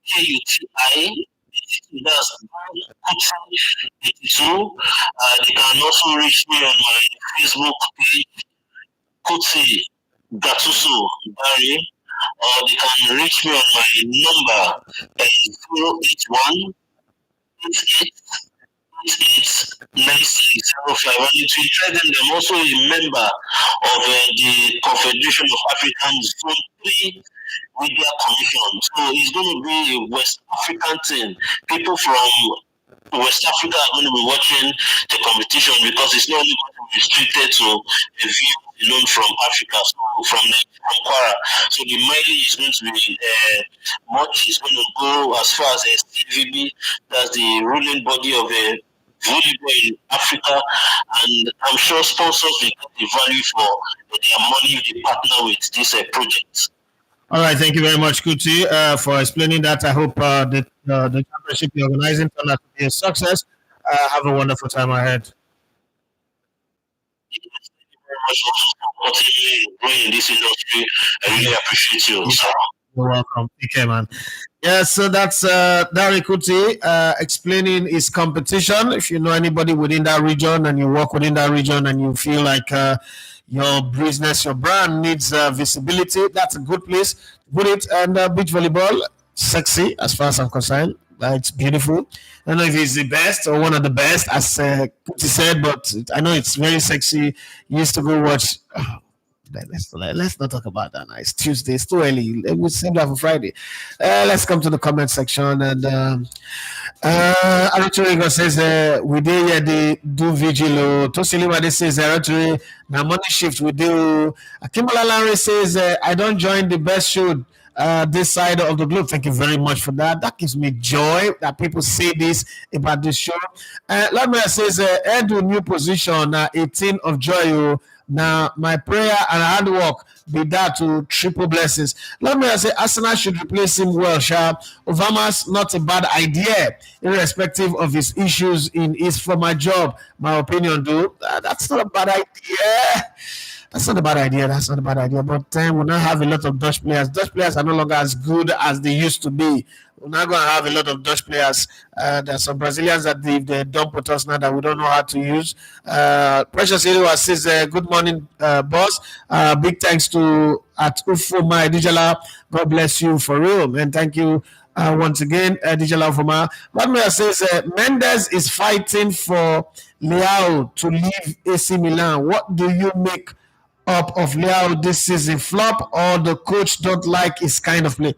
KUTI. That's 82. They can also reach me on my Facebook page, Kuti Gatuso Barry, or they can reach me on my number, 081 9605. And to tell them, I'm also a member of the Confederation of African Zone 3 Media Commission. So it's going to be a West African thing. People from West Africa are going to be watching the competition because it's not only going to be restricted to a view alone from Africa, so from Kwara. So the mileage is going to be much. It's going to go as far as STVB, that's the ruling body of volleyball in Africa, and I'm sure sponsors will get the value for their money if they partner with this project. All right, thank you very much, Kuti, for explaining that. I hope the championship you're organizing turn out to be a success. Have a wonderful time ahead. Thank you very much for supporting me growing in this industry. I really appreciate you, sir. You're welcome. Take care, man. Yeah, so that's Dari Kuti explaining his competition. If you know anybody within that region and you work within that region and you feel like your business, your brand needs visibility, that's a good place to put it. And beach volleyball, sexy as far as I'm concerned. It's beautiful. I don't know if it's the best or one of the best, as Kuti said, but I know it's very sexy. You used to go watch. Let's not talk about that now. It's Tuesday. It's too early. We'll save that for Friday. Let's come to the comment section. And Arteta says, we do here the do vigilo. Tosilima says, Arteta, now money shift we do. Akimola Larry says, I don't join the best show this side of the globe. Thank you very much for that. That gives me joy that people say this about this show. Lamia says, Edu new position, 18 of joy. Now, my prayer and hard work be that to triple blessings. Let me say, Arsenal should replace him well, sharp. Obama's not a bad idea, irrespective of his issues in his former job. My opinion, though, that's not a bad idea. That's not a bad idea. But we'll now have a lot of Dutch players. Dutch players are no longer as good as they used to be. We're not going to have a lot of Dutch players. There's some Brazilians that they don't put us now that we don't know how to use. Precious Iliwa says, good morning, boss. Big thanks to at Ufoma Dijala. God bless you for real. And thank you once again, Dijala Ufoma. Lamia says, Mendes is fighting for Leao to leave AC Milan. What do you make up of Leao this season? Flop or the coach don't like his kind of play?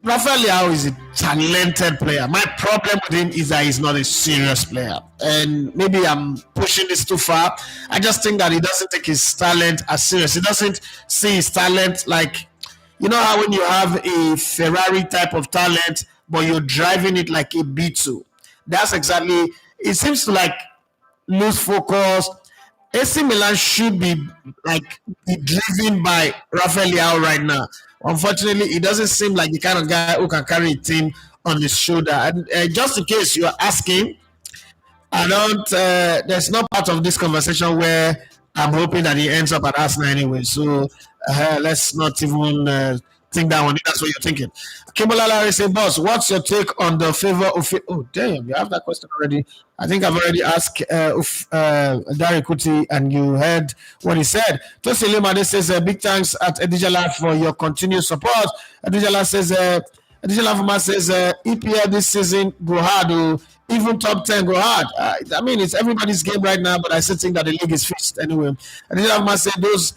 Rafael Leao is a talented player. My problem with him is that he's not a serious player. And maybe I'm pushing this too far. I just think that he doesn't take his talent as serious. He doesn't see his talent like, you know how when you have a Ferrari type of talent, but you're driving it like a B2. That's exactly, it seems to like lose focus. AC Milan should be driven by Rafael Leao right now. Unfortunately, it doesn't seem like the kind of guy who can carry a team on his shoulder. And just in case you are asking, I don't. There's no part of this conversation where I'm hoping that he ends up at Arsenal anyway. So let's not even think that one. That's what you're thinking. Kimbola Larry say, boss, what's your take on the favor of it? Oh, damn, you have that question already. I think I've already asked Dari Kuti, and you heard what he said. Tosi Limade says, big thanks at Edijala for your continued support. Edijala says, Edijala says, EPL this season go hard. Even top 10 go hard. I mean, it's everybody's game right now, but I still think that the league is fixed anyway. Edijala said, those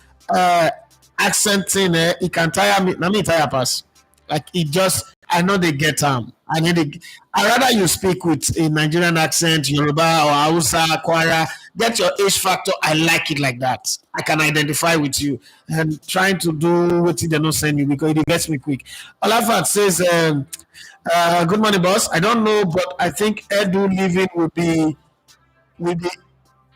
accent thing, it can tire me. Let me tire pass. Like it just, I know they get I'd rather you speak with a Nigerian accent, Yoruba or Hausa, Kwara. Get your age factor. I like it like that. I can identify with you. And trying to do what they don't send you because it gets me quick. Olafat says, good morning, boss. I don't know, but I think Edu living will be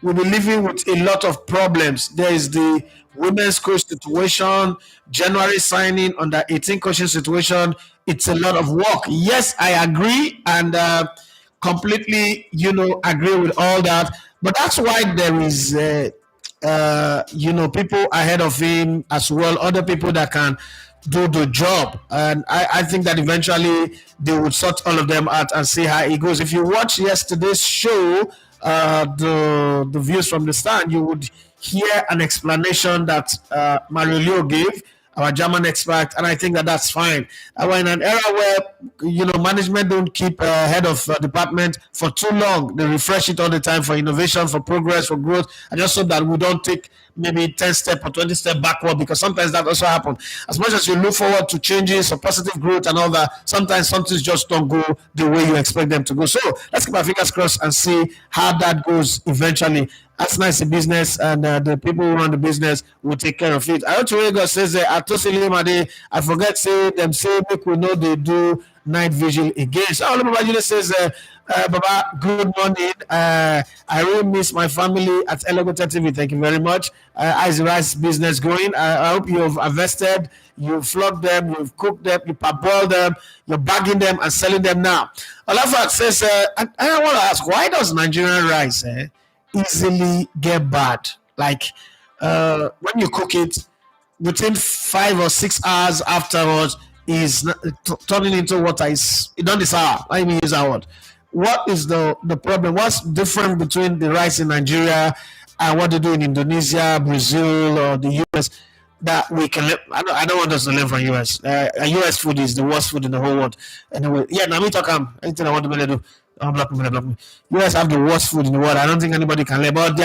living with a lot of problems. There is the women's coach situation, January signing, under 18 coaching situation. It's a lot of work. Yes, I agree and completely, agree with all that. But that's why there is, people ahead of him as well, other people that can do the job. And I think that eventually they would sort all of them out and see how it goes. If you watch yesterday's show, the views from the stand, you would hear an explanation that Mario Leo gave, our German expert, and I think that that's fine. We're in an era where management don't keep head of department for too long. They refresh it all the time for innovation, for progress, for growth. I just hope that we don't take maybe 10 step or 20 step backward, because sometimes that also happens. As much as you look forward to changes or positive growth and all that, sometimes some things just don't go the way you expect them to go. So let's keep our fingers crossed and see how that goes eventually. Arsenal is a business, and the people who run the business will take care of it. I heard Torrego says, I forget say them say make we know they do night vigil again. So Baba says, Baba, good morning. I really miss my family at Elegota TV. Thank you very much. How's the rice business going? I hope you've harvested, you've flogged them, you've cooked them, you parboiled them, you're bagging them and selling them now. Olafat says, I want to ask, why does Nigerian rice easily get bad? Like when you cook it, within 5 or 6 hours afterwards is turning into water. Is it don't sour? Let me use that word. What is the problem? What's different between the rice in Nigeria and what they do in Indonesia, Brazil, or the US that we can live? I don't want us to learn from US. US food is the worst food in the whole world. Anyway, yeah, now me talk anything I want to do. Block me. US have the worst food in the world. I don't think anybody can live. But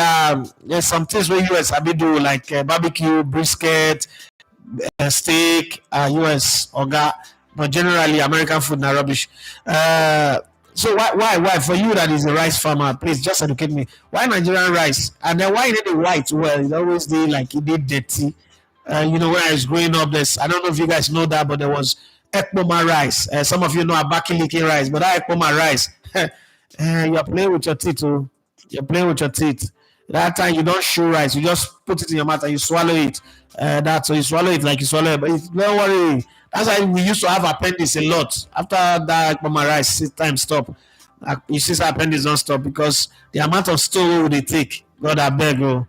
there's some things where US have do, like barbecue, brisket, steak, US oga, but generally American food na rubbish. So why for you that is a rice farmer, please just educate me. Why Nigerian rice? And then why is it the white? Well, it always did like it did dirty. When I was growing up, I don't know if you guys know that, but there was Ekpoma rice. Some of you know Abakiliki rice, but that Ekpoma rice, you're playing with your teeth. You're playing with your teeth. That time you don't chew rice, you just put it in your mouth and you swallow it. So you swallow it like you swallow it, but don't worry. That's why we used to have appendix a lot. After that Ekpoma rice, time stop. You see, appendix don't stop because the amount of stool they take. God, I beg you.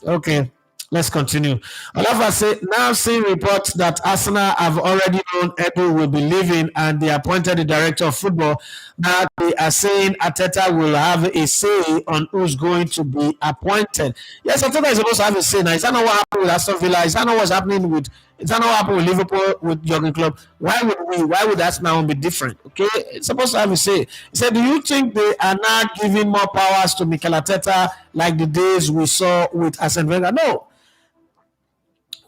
Okay. Let's continue. Olafa say, now seeing reports that Arsenal have already known Edu will be leaving and they appointed the director of football. Now they are saying Arteta will have a say on who's going to be appointed. Yes, Arteta is supposed to have a say. Now, is that not what happened with Aston Villa? Is that not what's happening with? Is that not what happened with Liverpool, with Jurgen Klopp? Why would Arsenal be different? Okay, it's supposed to have a say. He said, do you think they are now giving more powers to Mikel Arteta like the days we saw with Arsene Wenger? No.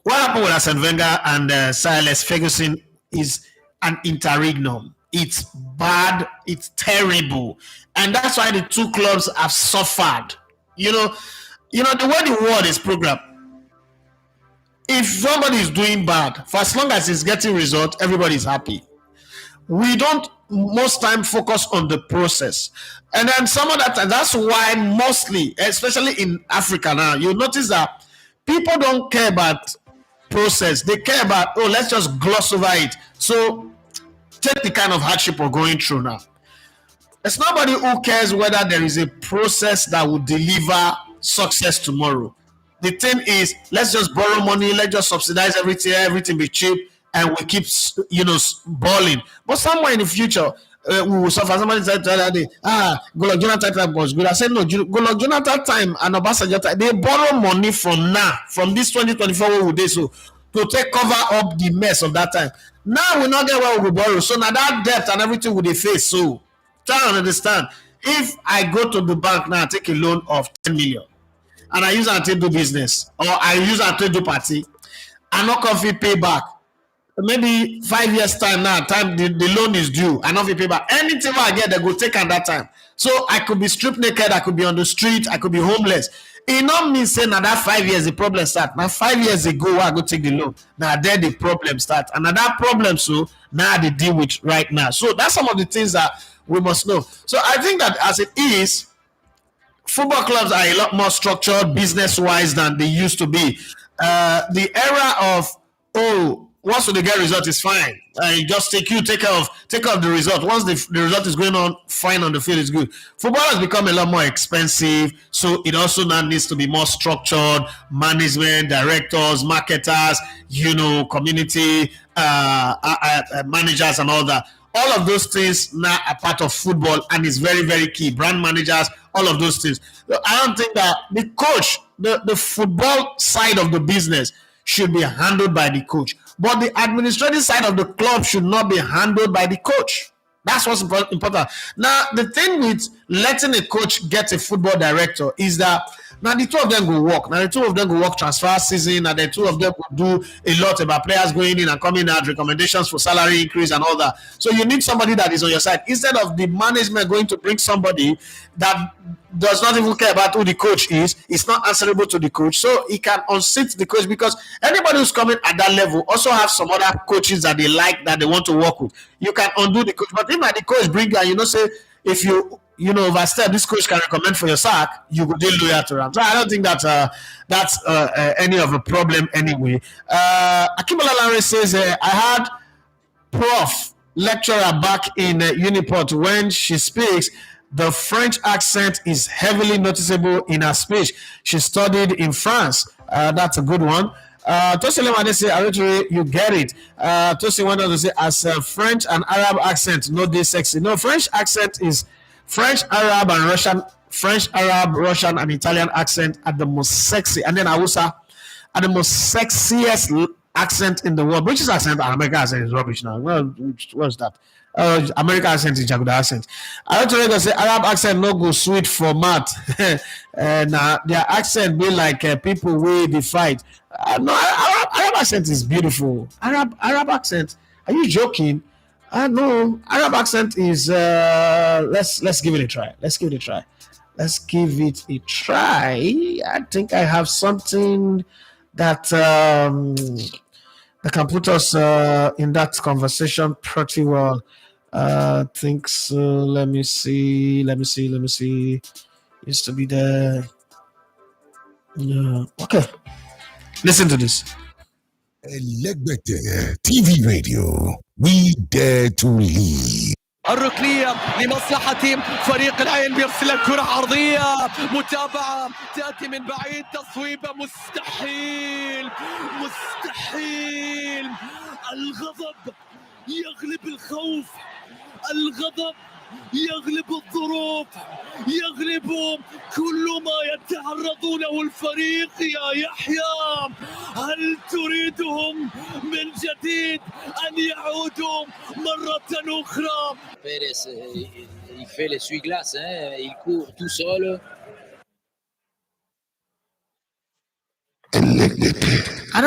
What happened with Arsene Wenger and Sir Alex Ferguson is an interregnum. It's bad, it's terrible, and that's why the two clubs have suffered. The way the world is programmed. If somebody is doing bad, for as long as it's getting results, everybody is happy. We don't most time focus on the process, and then some of that. That's why mostly, especially in Africa now, you notice that people don't care about process. They care about, let's just gloss over it. So take the kind of hardship we're going through now. There's nobody who cares whether there is a process that will deliver success tomorrow. The thing is, let's just borrow money, let's just subsidize everything be cheap, and we keep balling. But somewhere in the future, we will suffer. Somebody said the other day, Goodluck Jonathan time was good. I said no, Goodluck Jonathan time and Obasanjo time, they borrow money from this 2024 where we did so to take cover up the mess of that time. Now we not get where we borrow. So now that debt and everything we dey face. So try to understand. If I go to the bank now, take a loan of 10 million and I use it to do business, or I use it to do party, I'm not going to pay back. Maybe 5 years time now, the loan is due, I not pay back. Anything I get, they go take at that time. So I could be stripped naked, I could be on the street, I could be homeless. It not mean saying now that 5 years the problem start. Now 5 years ago I go take the loan. Now there the problem start. And that problem so now they deal with right now. So that's some of the things that we must know. So I think that as it is, football clubs are a lot more structured business-wise than they used to be. The era of once they get result is fine. Just take care of the result. Once the result is going on fine on the field, is good. Football has become a lot more expensive, so it also now needs to be more structured. Management, directors, marketers, community managers, and all that. All of those things now are part of football, and it's very, very key. Brand managers, all of those things. I don't think that the coach, the football side of the business should be handled by the coach, but the administrative side of the club should not be handled by the coach. That's what's important. Now, the thing with letting a coach get a football director is that now the two of them will work. Now the two of them will work transfer season, and the two of them will do a lot about players going in and coming out, recommendations for salary increase and all that. So you need somebody that is on your side instead of the management going to bring somebody that does not even care about who the coach is. It's not answerable to the coach, so he can unseat the coach, because anybody who's coming at that level also have some other coaches that they like, that they want to work with. You can undo the coach, but if the coach bring you, say if you overstep, this coach can recommend for your sack, you go deal loyal to him. So I don't think that that's any of a problem anyway. Akimola Lanre says, I had prof lecturer back in Uniport. When she speaks, the French accent is heavily noticeable in her speech. She studied in France. That's a good one. Tosi Lemade say, Aritore, you get it. Tosi went on to say, as French and Arab accent, no, they sexy. No, French accent is French, Arab, and Russian. French, Arab, Russian, and Italian accent are the most sexy. And then Hausa are the most sexiest accent in the world. British accent and American accent is rubbish now. Well, what's that? American accent is Jaguda accent. I want to say Arab accent no go sweet for math. And their accent be like people wey dey fight. No, Arab accent is beautiful. Arab accent. Are you joking? No, Arab accent is. Let's give it a try. Let's give it a try. I think I have something that that can put us in that conversation pretty well. Think so. Let me see. Used to be there. Yeah. Okay. Listen to this. Elegbete TV Radio. We dare to lead. الركنية لمصلحة فريق العين، بيرسل كرة عرضية، متابعة تأتي من بعيد، تصويبة مستحيل. الغضب يغلب الخوف، الغضب يغلب الظروف، يغلب كل ما يتعرض له الفريق. يا يحيى، هل تريدهم من جديد أن يعودوا مرة أخرى؟ Pérez, il fait l'essuie-glace, il court tout seul. I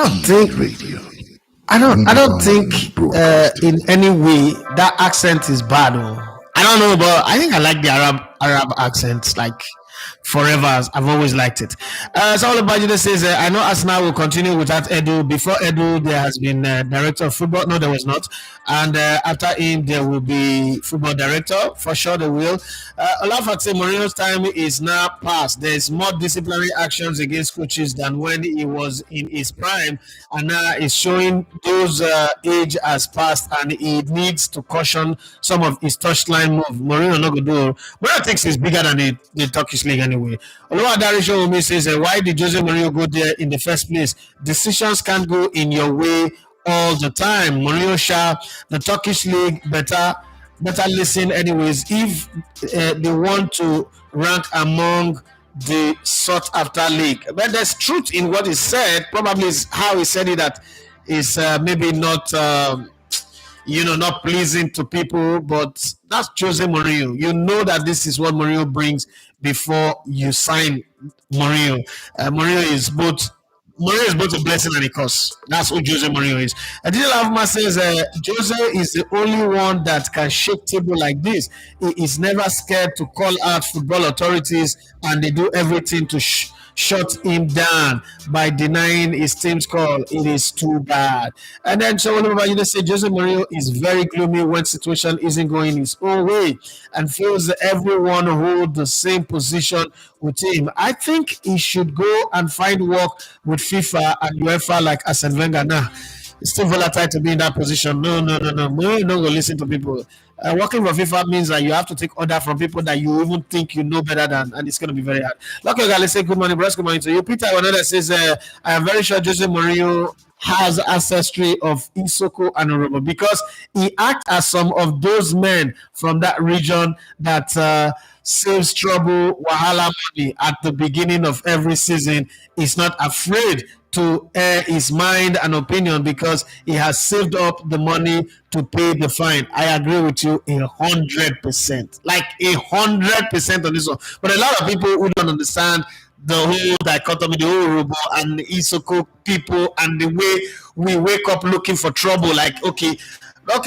don't think in any way that accent is bad. I don't know, but I think I like the Arab accent like forever. I've always liked it. Saul Bajide says, I know Arsenal will continue without Edu. Before Edu, there has been director of football. No, there was not. And after him, there will be football director. For sure, they will. Olafate Mourinho's time is now past. There's more disciplinary actions against coaches than when he was in his prime. And now it's showing those age has passed, and he needs to caution some of his touchline move. Mourinho not going to do. Mourinho thinks he's bigger than the Turkish league anyway. Oluwadarisho Umi says, why did Jose Mourinho go there in the first place? Decisions can't go in your way all the time. Mourinho Shah, the Turkish league, better listen anyways. If they want to rank among the sought after league. But there's truth in what he said. Probably is how he said it that is maybe not not pleasing to people, but that's Jose Mourinho. You know that this is what Mourinho brings before you sign Mourinho. Mourinho is both a blessing and a curse. That's what Jose Mourinho is. Adil Avma says Jose is the only one that can shake table like this. He is never scared to call out football authorities, and they do everything to shut him down by denying his team's call. It is too bad. And then someone you say Jose Mourinho is very gloomy when situation isn't going his own way and feels that everyone hold the same position with him. I think he should go and find work with FIFA and UEFA like Arsene Wenger now. It's still volatile to be in that position. No. We don't go listen to people. Working for FIFA means that you have to take order from people that you even think you know better than, and it's going to be very hard. Lucky guy, let's say good morning, bros. Good morning to you. Peter Wanada says, I am very sure Jose Mourinho has ancestry of Isoko and Oromo because he acts as some of those men from that region that saves trouble, wahala money at the beginning of every season. Is not afraid to air his mind and opinion because he has saved up the money to pay the fine. I agree with you 100%, like 100% on this one. But a lot of people who don't understand the whole dichotomy, the whole Robo and Isoko people, and the way we wake up looking for trouble. Like, okay,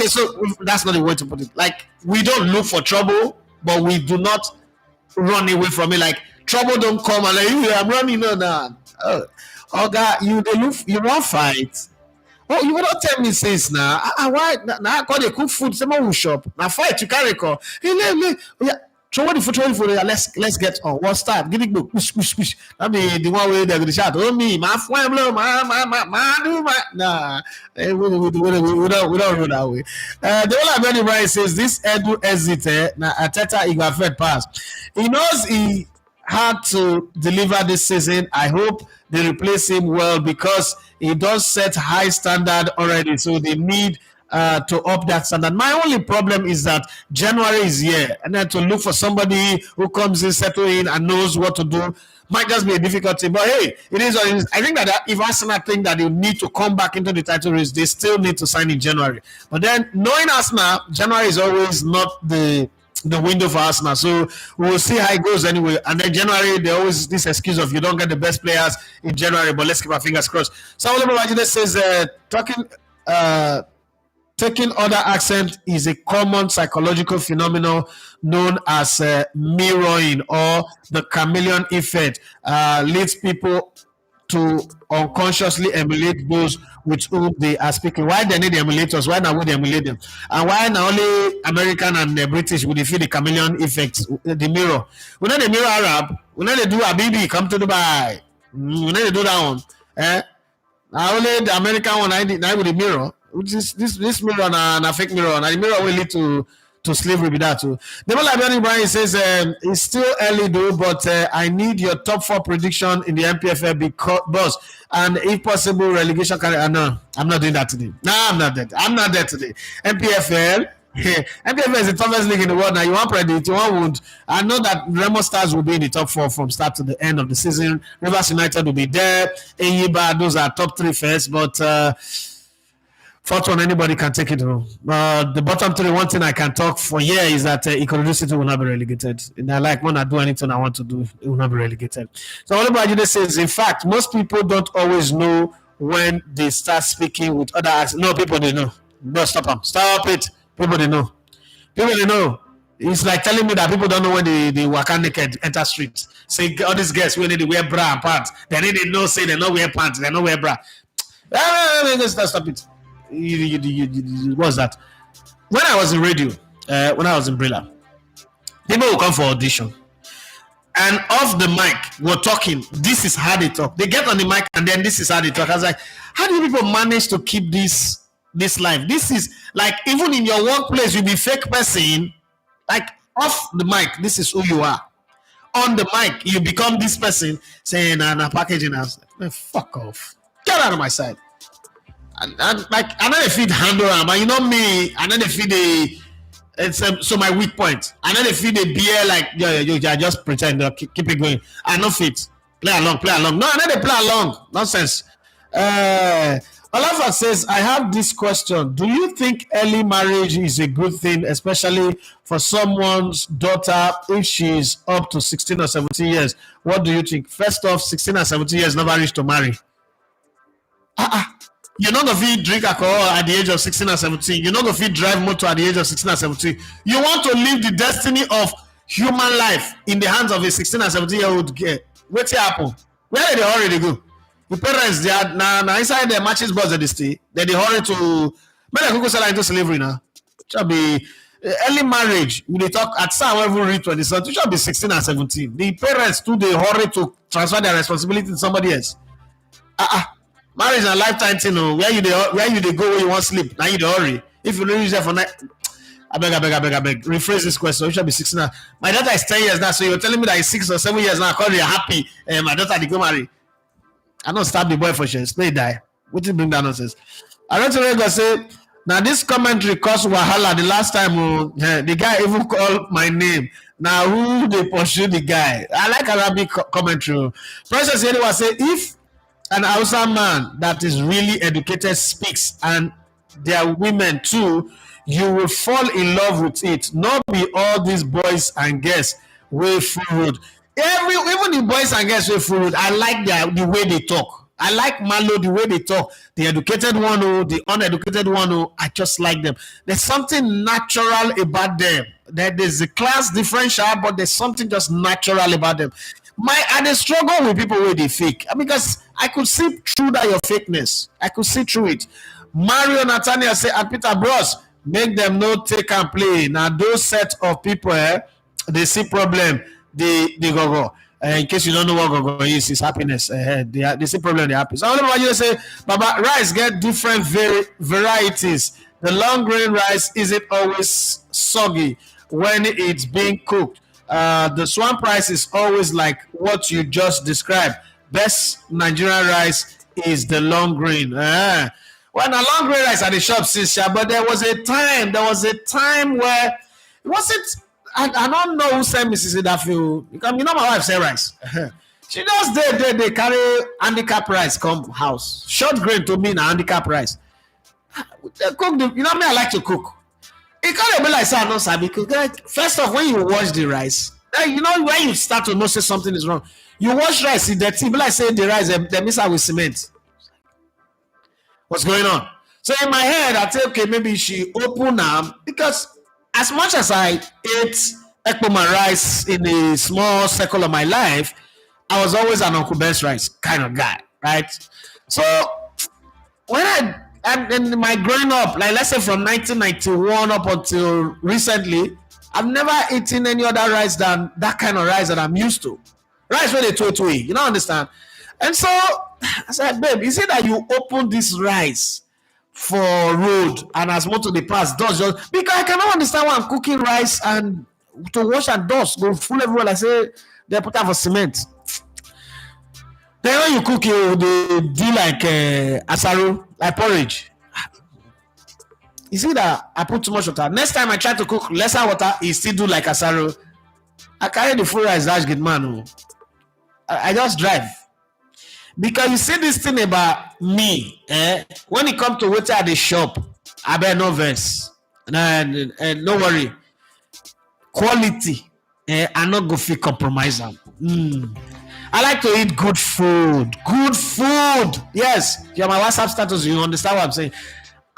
so that's not the way to put it. Like, we don't look for trouble, but we do not run away from it. Like, trouble don't come and like, I'm running on that. Oh God, you won't fight. Oh, you will not tell me since now. Why now? I got a cook food. Someone will shop. Now fight. You carry call. Hey, yeah. Throw the food. Yeah, let's get on. What start? Give it book. Push. I mean, the one way they're gonna shout. Oh me, my friend, my. Nah, we don't run that way. The one I'm very right says this Edu exit. Now Arteta he got fed pass. He knows he had to deliver this season. I hope they replace him well because he does set high standard already. So they need to up that standard. My only problem is that January is here, and then to look for somebody who comes in, settle in, and knows what to do might just be a difficulty. But hey, it is what it is. I think that if Arsenal think that they need to come back into the title race, they still need to sign in January. But then knowing Arsenal, January is always not the window for Arsenal. So we'll see how it goes anyway. And then January, there always this excuse of you don't get the best players in January, but let's keep our fingers crossed. So Olumide says taking other accent is a common psychological phenomenon known as mirroring or the chameleon effect. Leads people to unconsciously emulate those with whom they are speaking. Why they need the emulators? Why now would they emulate them? And why now only American and British would they feel the chameleon effect, the mirror? We know the mirror Arab. We know they do a BB come to Dubai. We know they do that one. Now only the American one I with the mirror. Which is this mirror and a fake mirror, and the mirror will lead to slavery with that too. Devil Librarian Brian says it's still early though, but I need your top 4 prediction in the MPFL because and if possible relegation career. No, I'm not doing that today. No, I'm not there today. MPFL. MPFL is the toughest league in the world now. You want predict, you want wound. I know that Remo Stars will be in the top 4 from start to the end of the season. Rivers United will be there. Eyiba, those are top 3 first, but fourth one, anybody can take it home. The bottom 3, one thing I can talk for here is that Ikorodu City will not be relegated. And I like when I do anything I want to do, it will not be relegated. So Olubajide says, in fact, most people don't always know when they start speaking with other accents. No, people they know. No, stop them. Stop it. People they know. People they know. It's like telling me that people don't know when they waka naked enter streets. Say all these guys when they wear bra and pants. Then they know say they don't wear pants, they don't wear bra. Stop it. What's that? When I was in radio, when I was in Brilla, people will come for audition, and off the mic, we're talking. This is how they talk. They get on the mic, and then this is how they talk. I was like, how do people manage to keep this life? This is like even in your workplace, you be fake person. Like off the mic, this is who you are. On the mic, you become this person saying, "Nah, packaging." I was like, fuck off. Get out of my side. And like I know they feed handle and you know me, I know they feed so my weak point. I know they feed the beer like yo, just pretend keep it going. I know fit. Play along. No, I know they play along. Nonsense. Olafa says, I have this question. Do you think early marriage is a good thing, especially for someone's daughter if she's up to 16 or 17 years? What do you think? First off, 16 or 17 years never reached to marry. You're not going to drink alcohol at the age of 16 or 17. You're not going to drive motor at the age of 16 or 17. You want to live the destiny of human life in the hands of a 16 or 17-year-old girl. What's happen? Where did they already go? The parents, they are now inside their matches box at the stay. Then they hurry to make a sell into slavery now. It shall be early marriage. When they talk at some level reach 20, so it shall be 16 and 17. The parents too, they hurry to transfer their responsibility to somebody else. Marriage a lifetime thing. Where you go where you want sleep. Now you dey hurry. If you don't use that for night, I beg. Rephrase this question. We should be 16 now. My daughter is 10 years now, so you're telling me that it's 6 or 7 years now. Call you happy. My daughter did go marry. I don't stab the boy for sure. Stay die. What did bring that nonsense? I don't know say now this commentary caused wahala the last time. The guy even called my name. Now who they pursue the guy? I like Arabic commentary. Precious anyone say if an Hausa man that is really educated speaks and there are women too, you will fall in love with it. Not be all these boys and girls way forward. Even the boys and girls way forward. I like the way they talk. I like Malo the way they talk. The educated one, the uneducated one, I just like them. There's something natural about them. There's a class differential, but there's something just natural about them. I dey struggle with people where they fake because I could see through that your fakeness. I could see through it. Mario Nathaniel say at Peter Bros, make them no take and play. Now those set of people, they see problem, they go. In case you don't know what go is, it's happiness. They see problem, they happy. So I don't know why you say, Baba, rice get different varieties. The long grain rice isn't always soggy when it's being cooked. The swamp rice is always like what you just described. Best Nigerian rice is the long grain. Well, the long grain rice at the shop since, but there was a time where it wasn't. I don't know who sent Mrs. Idafi because you know my wife say rice. She just they carry handicap rice come house. Short grain to me na handicap rice. They cook you know me, I like to cook. It can't be like say I don't sabi cook. First off, when you wash the rice, you know when you start to notice something is wrong. You wash rice, it's dirty. Be like say the rice they mix out with cement. What's going on? So in my head, I say, okay, maybe she open them because as much as I ate ekpoma rice in a small circle of my life, I was always an Uncle Ben's rice kind of guy, right? So when and my growing up, like let's say from 1991 up until recently, I've never eaten any other rice than that kind of rice that I'm used to. Rice where they to eat, you don't understand? And so I said, babe, is it that you open this rice for road and as much to the past does just because I cannot understand why I'm cooking rice and to wash and dust go full everywhere. I say they put out for cement. Then when you cook it, they do like asaro, like porridge. You see that I put too much water. Next time I try to cook lesser water, it still do like asaro. I carry the full rice dash get man. I just drive. Because you see this thing about me, when it comes to waiter at the shop, I bear no verse. And no worry. Quality, I not go feel compromise. I like to eat good food. Good food. Yes. If you're my WhatsApp status, you understand what I'm saying.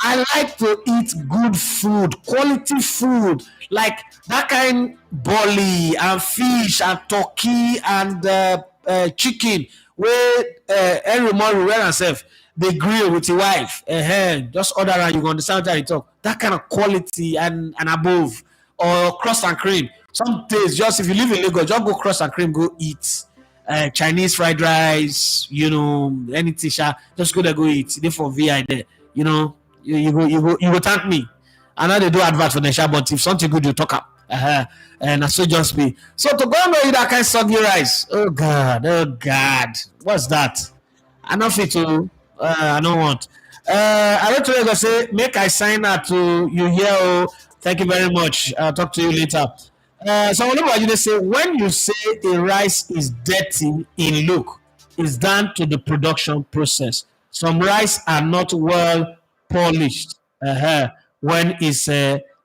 I like to eat good food, quality food, like that kind bolly and fish and turkey and chicken. Where every morning wear herself, they grill with your wife. Just order and you understand how you talk. That kind of quality and above, or cross and cream. Some days, just if you live in Lagos, just go cross and cream, go eat. Chinese fried rice, you know, anything. Just go there, go eat. They for VI there, you know. You go thank me. I know they do advert for the shop, but if something good, you talk up. And I so just be. So to go and eat that kind of soggy rice. Oh God. What's that? I don't fit to. I don't want. I want to say, make I sign out to you here. Oh, thank you very much. I'll talk to you later. So whenever you say, when you say a rice is dirty in look, it's down to the production process. Some rice are not well polished when it's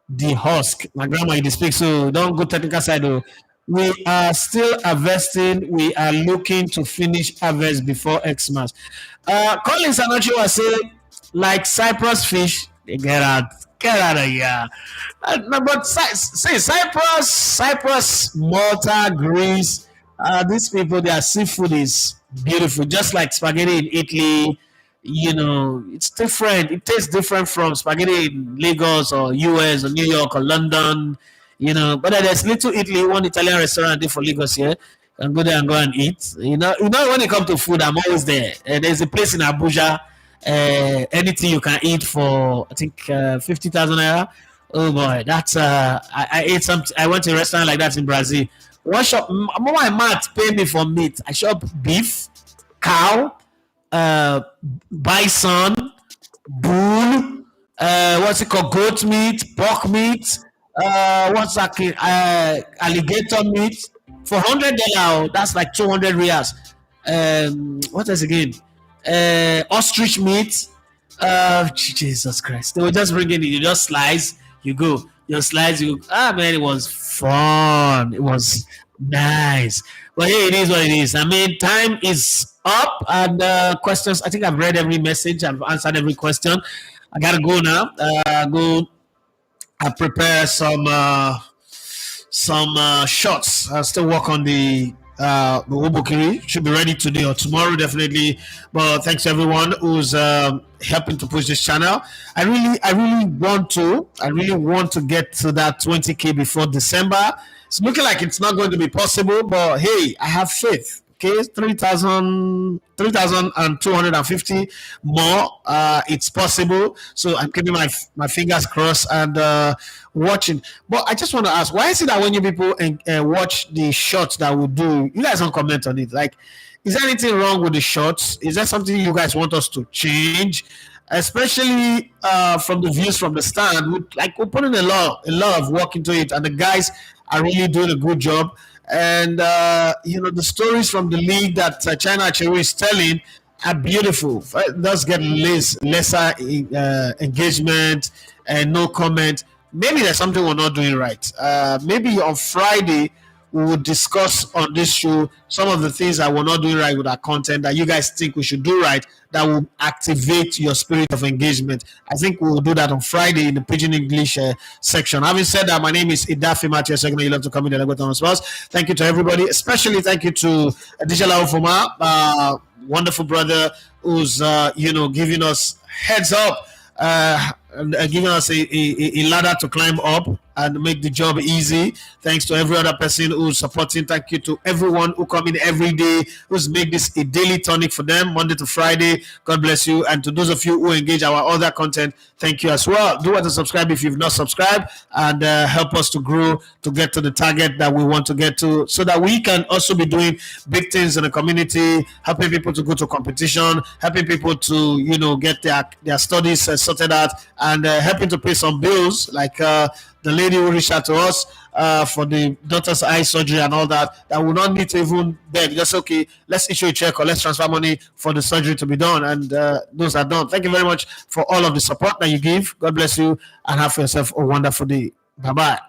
the husk. My grandma used to speak, so don't go technical side. Though. We are still harvesting. We are looking to finish harvest before Xmas. Colin Sanochi was saying, like Cyprus fish, they get out of here. But say Cyprus, Malta, Greece, these people, their seafood is beautiful, just like spaghetti in Italy. You know, it's different. It tastes different from spaghetti in Lagos or US or New York or London. You know, but there's Little Italy, one Italian restaurant for Lagos here. and go there and go and eat. When it comes to food, I'm always there. There's a place in Abuja. Anything you can eat for, I think, 50,000 naira. Oh boy, that's I ate some. I went to a restaurant like that in Brazil. One shop, my mat pay me for meat. I shop beef, cow, bison, bull, what's it called? Goat meat, pork meat, what's that? Alligator meat for $100. That's like 200 reals. What else again? Ostrich meat. Jesus Christ! They will just bring it in. You just slice. You go. You slice. You. Man, it was fun. It was nice. But hey, it is what it is. I mean, time is up, and questions. I think I've read every message. I've answered every question. I gotta go now. Go. I prepare some shots. I'll still work on the Wobokiri. Should be ready today or tomorrow, definitely. But thanks to everyone who's helping to push this channel. I really want to get to that 20K before December. It's looking like it's not going to be possible, but hey, I have faith. Okay, 3,250 more. It's possible. So I'm keeping my fingers crossed and watching. But I just want to ask, why is it that when you people watch the shots that we do, you guys don't comment on it? Like, is there anything wrong with the shots? Is there something you guys want us to change? Especially from the views from the stand, we're putting a lot of work into it, and the guys are really doing a good job. And the stories from the league that China Acheru is telling are beautiful. It does get lesser engagement and no comment. Maybe there's something we're not doing right. Maybe on Friday we will discuss on this show some of the things that we're not doing right with our content that you guys think we should do right, that will activate your spirit of engagement. I think we will do that on Friday in the Pidgin English section. Having said that, my name is Idafi Matthew. You love to come in the Lagos Sports. Thank you to everybody, especially thank you to Dijala Ofoma, wonderful brother who's giving us heads up, giving us a ladder to climb up and make the job easy. Thanks to every other person who's supporting. Thank you to everyone who come in every day, who's make this a daily tonic for them, Monday to Friday. God bless you. And to those of you who engage our other content, thank you as well. Do want to subscribe if you've not subscribed, and help us to grow to get to the target that we want to get to, so that we can also be doing big things in the community, helping people to go to competition, helping people to get their studies sorted out, and helping to pay some bills, like the lady who reached out to us for the daughter's eye surgery and all that will not need to even beg. Just okay, let's issue a check or let's transfer money for the surgery to be done, and those are done. Thank you very much for all of the support that you give. God bless you, and have yourself a wonderful day. Bye bye.